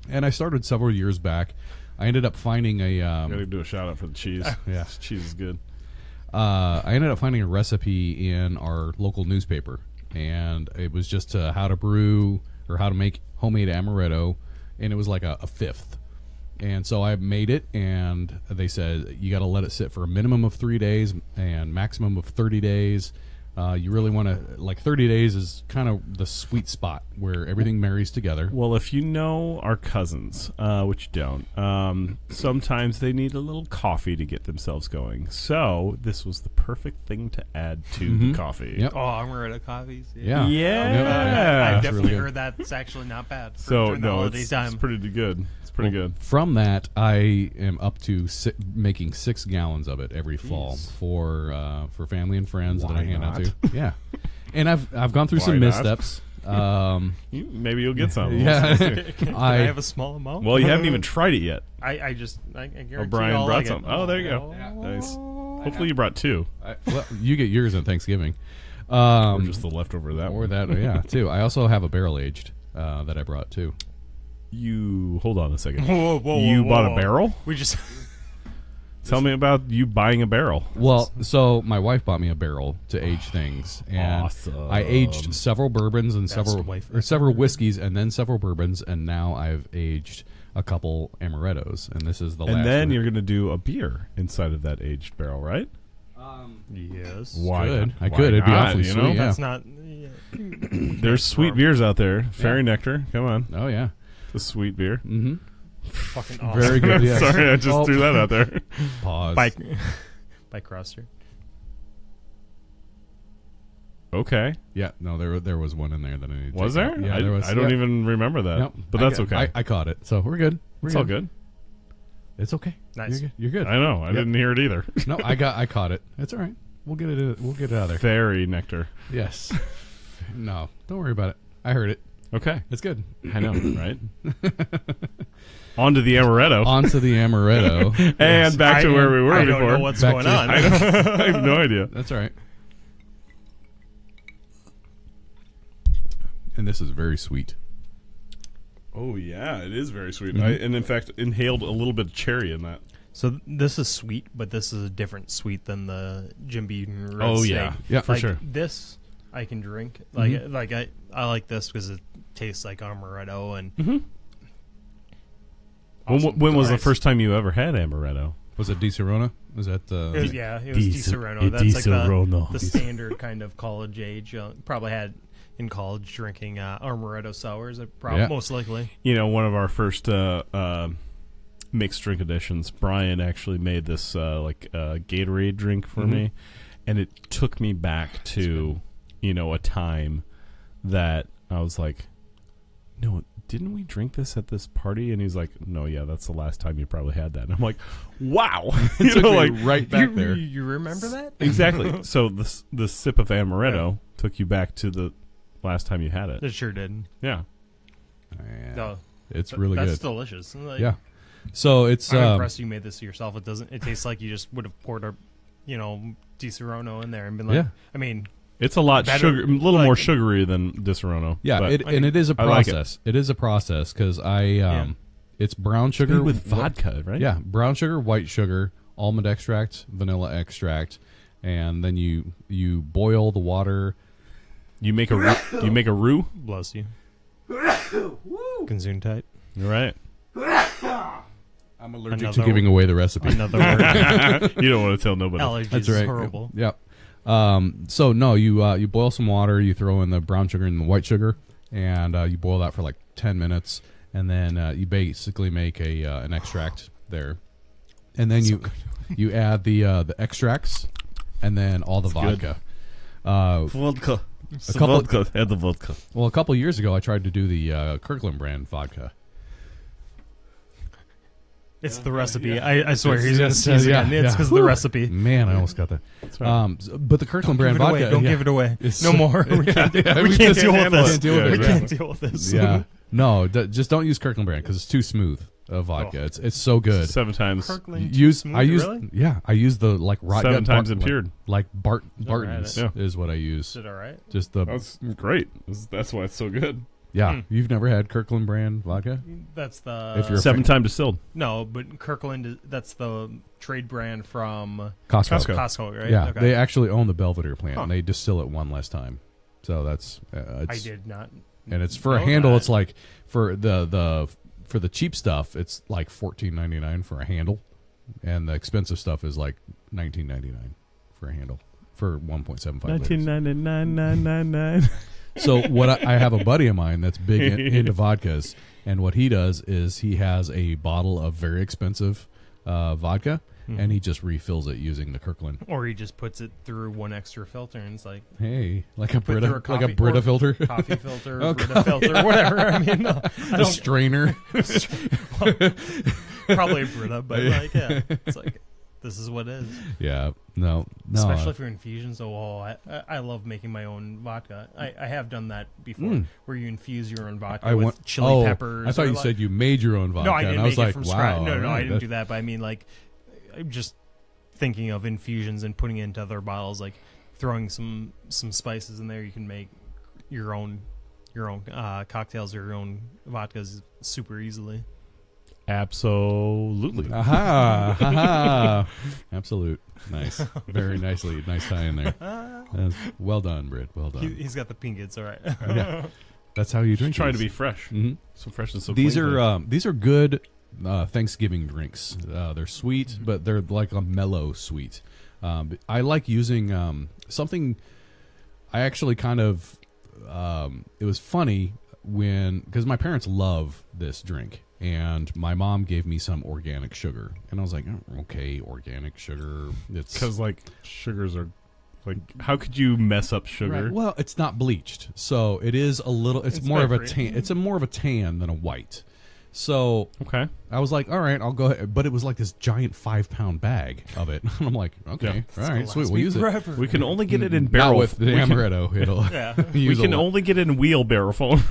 And I started several years back. I ended up finding a. Gotta do a shout out for the cheese. Yeah, this cheese is good. I ended up finding a recipe in our local newspaper, and it was just how to brew or how to make homemade Amaretto, and it was like a fifth. And so I made it, and they said you got to let it sit for a minimum of 3 days and maximum of 30 days. You really want to, like 30 days is kind of the sweet spot where everything marries together. Well, if you know our cousins, which you don't, sometimes they need a little coffee to get themselves going. So this was the perfect thing to add to the coffee. Yep. Oh, Amaretto coffees. Yeah. I definitely really heard that it's actually not bad. So during the holiday time. it's pretty good. It's pretty good. From that, I am up to making 6 gallons of it every fall for family and friends that I hand out to. Yeah, and I've gone through some missteps. Maybe you'll get some. Yeah, Can I have a small amount? Well, you haven't even tried it yet. I guarantee Brian I'll brought like some. it. Oh, there you go. Yeah. Nice. Hopefully, you brought 2. Well, you get yours on Thanksgiving, or just the leftover of that. or that. Yeah, too. I also have a barrel aged that I brought too. You hold on a second. Whoa, You bought a barrel? We just Tell me about you buying a barrel. Well, so my wife bought me a barrel to age things, and Awesome. I aged several bourbons and Best several wife several whiskeys, and then several bourbons, and now I've aged a couple Amarettos, and this is the last. And then one. you're going to do a beer inside of that aged barrel, right? yes. Why? Could. I Why could. It'd be not, awfully you sweet. know? Yeah. That's not. There's sweet beers out there. Fairy Nectar. Come on. Oh yeah. It's a sweet beer. Mm-hmm. Fucking awesome. Very good. Yes. Sorry, I just threw that out there. Pause. By Crosser. Okay. Yeah. No, there was one in there that I needed. To Was take there? out. Yeah, there was. I don't even remember that. Nope. But that's okay. I caught it, so we're good. It's all good. It's okay. Nice. You're good. I know. I didn't hear it either. No, I caught it. It's all right. We'll get it. We'll get it out of there. Fairy Nectar. Yes. No, don't worry about it. I heard it. Okay. It's good. I know, right? On to the Amaretto. On to the Amaretto. And back to where we were I before. don't know what's Back going to- on. I have no idea. That's all right. And this is very sweet. Oh, yeah. It is very sweet. And in fact, inhaled a little bit of cherry in that. So this is sweet, but this is a different sweet than the Jim Beam Red Oh, Stag. yeah. Yeah, for Like, sure. This I can drink. Like I like this because it tastes like Amaretto and. Awesome. When was the Nice. first time you ever had Amaretto? Was it Di Serrano? Was that It was, it was Di Serrano. Di That's like Serrano. the standard kind of college age. Probably had in college drinking Amaretto sours. Most likely. You know, one of our first mixed drink editions, Brian actually made this Gatorade drink for me, and it took me back to a time that I was like, no, didn't we drink this at this party? And he's like, no, yeah, that's the last time you probably had that. And I'm like, wow. Took me right back there. You remember that? Exactly. So the sip of Amaretto took you back to the last time you had it. It sure did. Yeah. Yeah. No, It's really that's good. delicious. Like, Yeah. So it's I'm impressed you made this yourself. It doesn't. It tastes like you just would have poured Di Serrano in there and been like. Yeah. I mean, It's a lot Better- sugar, a little like- more sugary than Di Serrano. yeah, but and it is a I like it. process. It is a process because it's brown sugar with vodka, right? Yeah, brown sugar, white sugar, almond extract, vanilla extract, and then you boil the water. You make a roux? You make a roux? Bless you. Gesundheit. You're right. I'm allergic to giving away the recipe. Another word. You don't want to tell nobody. Allergies That's right. is horrible. Yep. So no, you boil some water. You throw in the brown sugar and the white sugar, and you boil that for like 10 minutes, and then you basically make an extract there, and then you add the extracts, and then all the vodka. Vodka. Vodka. Add the vodka. Well, a couple years ago, I tried to do the Kirkland brand vodka. It's the recipe. I swear he's going to sneeze again. It's because of the recipe. Man, I almost got that. That's right. But the Kirkland brand vodka. Don't give it away. No more. We can't deal with this. We can't deal with this. Yeah. No, just don't use Kirkland brand because it's too smooth. Vodka. It's so good. 7 times. Kirkland really? Yeah, I use the like 7 times impaired. Like Barton's is what I use. Is it all right? Just the That's great. That's why it's so good. Yeah, you've never had Kirkland brand vodka? That's the If you're 7 time distilled. No, but Kirkland. That's the trade brand from Costco. Costco, right? Yeah, okay. they actually own the Belvedere plant, and they distill it one less time. So that's I did not. And it's for a handle. That. It's like for the cheap stuff, it's like $14.99 for a handle, and the expensive stuff is like $19.99 for a handle for 1.75 $19.99. So what I have a buddy of mine that's big into vodkas, and what he does is he has a bottle of very expensive vodka, and he just refills it using the Kirkland. Or he just puts it through one extra filter, and it's like, hey, like a Brita filter, coffee filter, Brita filter, whatever. I mean, a strainer, probably a Brita, but like, yeah, it's like. This is what it is. Yeah, no. Especially for infusions. I love making my own vodka. I have done that before, where you infuse your own vodka with chili peppers. I thought you said you made your own vodka. No, I didn't make it from scratch. Wow, No, I didn't do that. But I mean, like, I'm just thinking of infusions and putting it into other bottles, like throwing some spices in there. You can make your own cocktails or your own vodkas super easily. Absolutely. Aha. Absolute. Nice. Very nicely. Nice tie in there. Well done, Britt. Well done. He's got the pink. It's all right. Yeah. That's how you drink. Trying to be fresh. Mm-hmm. So fresh and so these clean. Are good Thanksgiving drinks. They're sweet, but they're like a mellow sweet. I like using something. I actually kind of. It was funny because my parents love this drink. And my mom gave me some organic sugar, and I was like, oh, "Okay, organic sugar." It's because like sugars are like, how could you mess up sugar? Right. Well, it's not bleached, so it is a little. It's more of a tan. It's more of a tan than a white. So okay, I was like, all right, I'll go ahead. But it was like this giant 5-pound bag of it. And I'm like, okay, all right, sweet, we'll use it. We can only get it in barrel. Not with the Amaretto. We can only get it in wheelbarrow form.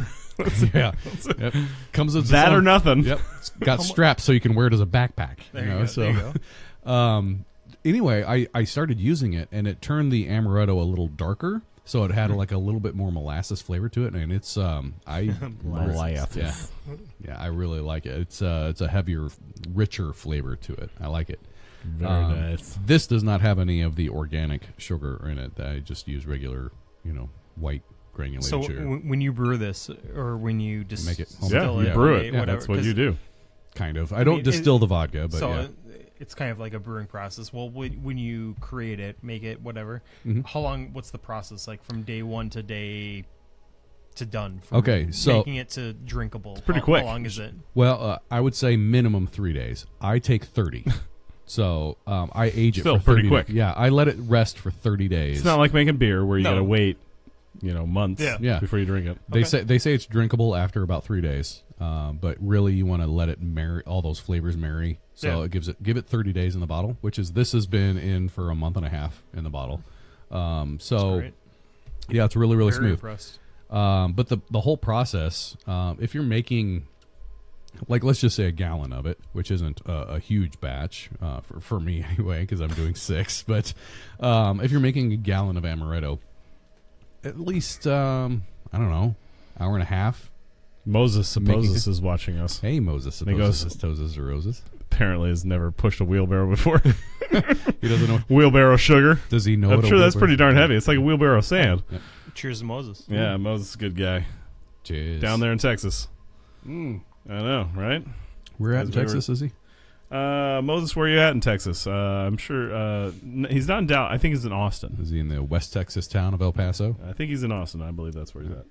Yeah, yep. Comes with that or nothing. Yep, it's got straps so you can wear it as a backpack. There you go. So, there you go. Anyway, I started using it, and it turned the Amaretto a little darker, so it had like a little bit more molasses flavor to it, and it's molasses. Yeah, I really like it. It's a heavier, richer flavor to it. I like it. Very nice. This does not have any of the organic sugar in it. I just use regular, white. So when you brew this, or when you just make it, brew it. Whatever, that's what you do. Kind of. I don't distill the vodka, but so it's kind of like a brewing process. Well, when you create it, make it, whatever. How long? What's the process like from day one to day to done? Okay, so making it to drinkable. It's pretty quick. How long is it? Well, I would say minimum 3 days. I take 30. So I age Still it for 30 pretty quick. Yeah, I let it rest for 30 days. It's not like making beer where you got to wait. Months before you drink it. They say it's drinkable after about 3 days, but really you want to let it marry, all those flavors marry. So it give it 30 days in the bottle, this has been in for a month and a half in the bottle. So it's really Very smooth. Impressed. But the whole process, if you're making, like, let's just say a gallon of it, which isn't a huge batch for me anyway, because I'm doing 6. But if you're making a gallon of Amaretto, at least, I don't know, hour and a half. Moses supposes is watching us. Hey, Moses supposes, toses, or roses. apparently has never pushed a wheelbarrow before. He doesn't know. Wheelbarrow sugar. Does he know? I'm sure that's pretty darn heavy. It's like a wheelbarrow of sand. Yeah. Cheers to Moses. Yeah, Moses is a good guy. Cheers. Down there in Texas. I know, right? Where at in Texas is he? Moses, where you at in Texas? I'm sure he's not in Dallas. I think he's in Austin. Is he in the West Texas town of El Paso? I think he's in Austin. I believe that's where he's at.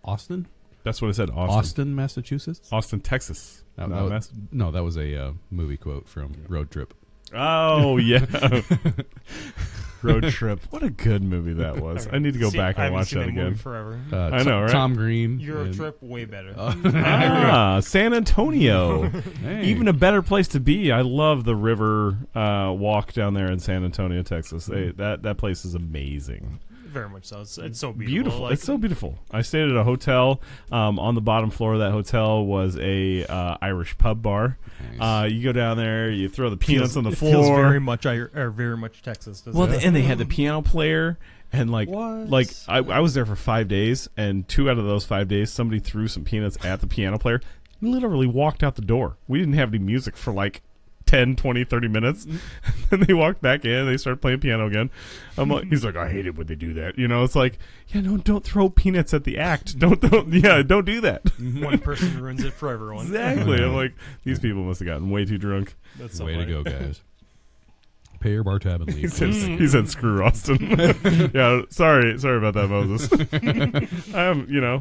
Austin? That's what I said. Austin, Massachusetts? Austin, Texas. That was a movie quote from Road Trip. Oh, yeah. Road Trip. What a good movie that was. I need to go back and watch that again. Forever. I know, right? Tom Green. Euro Trip, way better. San Antonio. Hey. Even a better place to be. I love the river walk down there in San Antonio, Texas. That place is amazing. Very much so. It's so beautiful. Like, It's so beautiful. I stayed at a hotel. On the bottom floor of that hotel was a Irish pub bar. Nice. You go down there, you throw the peanuts on the floor. Feels very much Texas. And they had the piano player, and I was there for 5 days, and 2 out of those 5 days, somebody threw some peanuts at the piano player. He literally walked out the door. We didn't have any music for 10, 20, 30 minutes. And they walked back in. They started playing piano again. He's like, I hate it when they do that. It's like, don't throw peanuts at the act. Don't do that. One person ruins it for everyone. Exactly. I'm like, these people must have gotten way too drunk. That's so Way funny. to go, guys. Pay your bar tab and leave. He said, screw Austin. Yeah, sorry about that, Moses.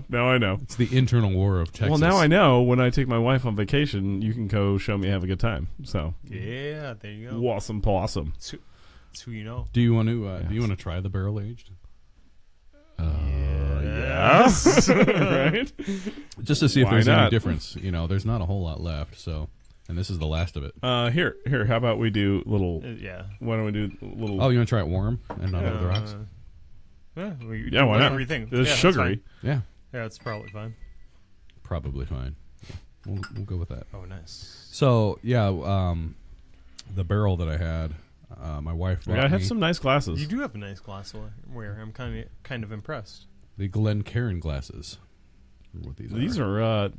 Now I know. It's the internal war of Texas. Well, now I know when I take my wife on vacation, you can go show me have a good time. So Yeah, there you go. awesome possum. That's who you know. Do you want to try the barrel aged? Yes. Right? Just to see if Why there's not? any difference. There's not a whole lot left. So, and this is the last of it. Here. How about we do little? Yeah. Why don't we do little? Oh, you want to try it warm and not over the rocks? Yeah, why not? Everything. It's sugary. Yeah, Yeah, it's probably fine. probably fine. We'll go with that. Oh, nice. So yeah, the barrel that I had, my wife bought I have me some nice glasses. You do have a nice glassware. I'm kind of impressed. the Glencairn glasses. What These are.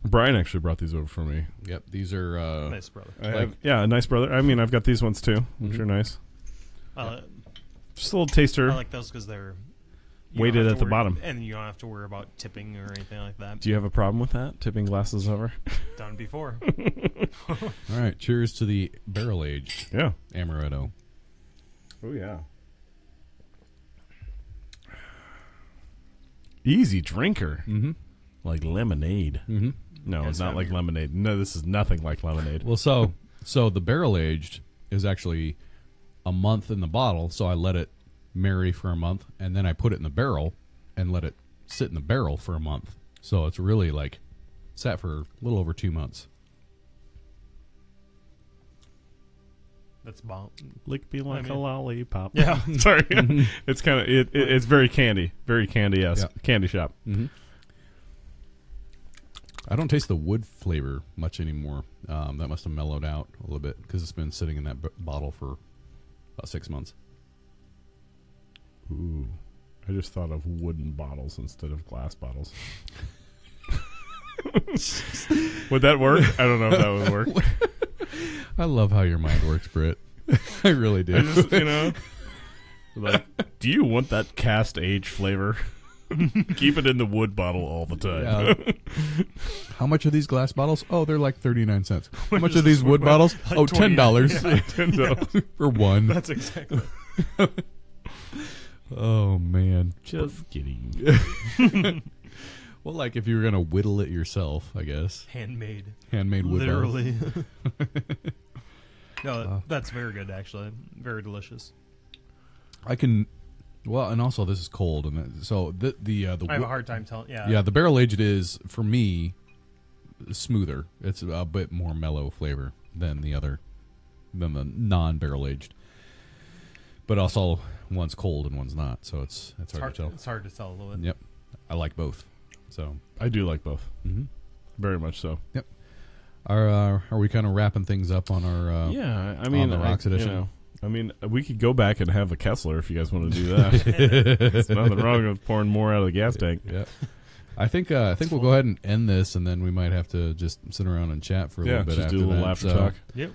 Brian actually brought these over for me. Yep, these are Nice, brother. A nice brother. I mean, I've got these ones too, which are nice. Just a little taster. I like those because they're Weighted at the bottom. And you don't have to worry about tipping or anything like that. Do you have a problem with that? Tipping glasses over? Done before. all right. Cheers to the barrel aged Yeah. Amaretto. Oh, yeah. Easy drinker. Mm-hmm. Like lemonade. Mm-hmm. No, Yeah, it's not like lemonade. No, this is nothing like lemonade. Well, so the barrel aged is actually a month in the bottle. So I let it marry for a month, and then I put it in the barrel and let it sit in the barrel for a month. So it's really sat for a little over 2 months. That's bomb. Lick me like a lollipop. Yeah. Sorry. It's kind of it's very candy-esque. Yeah. Candy shop. Mm-hmm. I don't taste the wood flavor much anymore. That must have mellowed out a little bit because it's been sitting in that bottle for about 6 months. Ooh. I just thought of wooden bottles instead of glass bottles. Would that work? I don't know if that would work. I love how your mind works, Britt. I really do. I just, do you want that cast age flavor? Keep it in the wood bottle all the time. Yeah. How much are these glass bottles? Oh, they're like 39 cents. How much are these wood bottles? Like Oh, $10. Yeah. $10 for one. That's exactly. Oh, man. Just kidding. Well, like if you were going to whittle it yourself, I guess. Handmade Handmade wood bottles. literally. No, that's very good, actually. Very delicious. I can... Well, and also this is cold, and so the I have a hard time telling. Yeah, yeah, the barrel aged is for me smoother. It's a bit more mellow flavor than the non barrel aged. But also one's cold and one's not, so it's hard to tell. It's hard to tell a little bit. Yep, I like both. So I do like both. mm-hmm. Very much so. Yep. Are we kind of wrapping things up on our yeah? I mean, on the Rocks edition? I mean, we could go back and have a Kessler if you guys want to do that. There's nothing wrong with pouring more out of the gas tank. Yeah. I think we'll go ahead and end this, and then we might have to just sit around and chat for a little bit. Just after do a little that. after talk. Yep.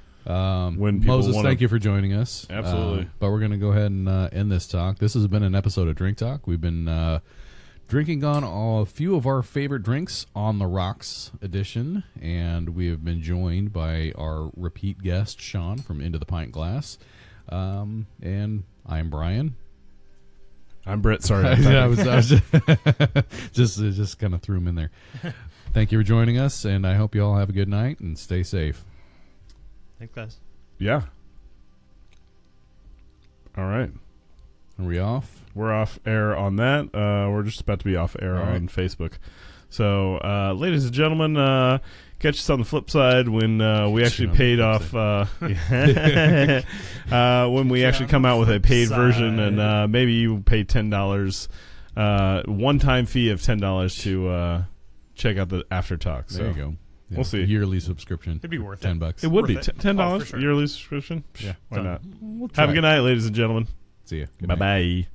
When people Moses, wanna... thank you for joining us. Absolutely. But we're going to go ahead and end this talk. This has been an episode of Drink Talk. We've been drinking on a few of our favorite drinks on the Rocks edition, and we have been joined by our repeat guest, Sean, from Into the Pint Glass. And I'm Brian. I'm Britt. Sorry. I was just kind of threw him in there. Thank you for joining us, and I hope you all have a good night and stay safe. Thanks, guys. Yeah. All right. Are we off? We're off air on that. We're just about to be off air on Facebook. So, ladies and gentlemen, catch us on the flip side when we actually paid off. When we actually come out with a paid version, and maybe you pay $10, one-time fee of $10 to check out the after talk. There you go. Yeah. We'll see. Yearly subscription. It'd be worth $10. It would be Worth it. $10 For sure. yearly subscription. Yeah. Why not? We'll Have a try good night, ladies and gentlemen. See ya. Good Bye night. bye.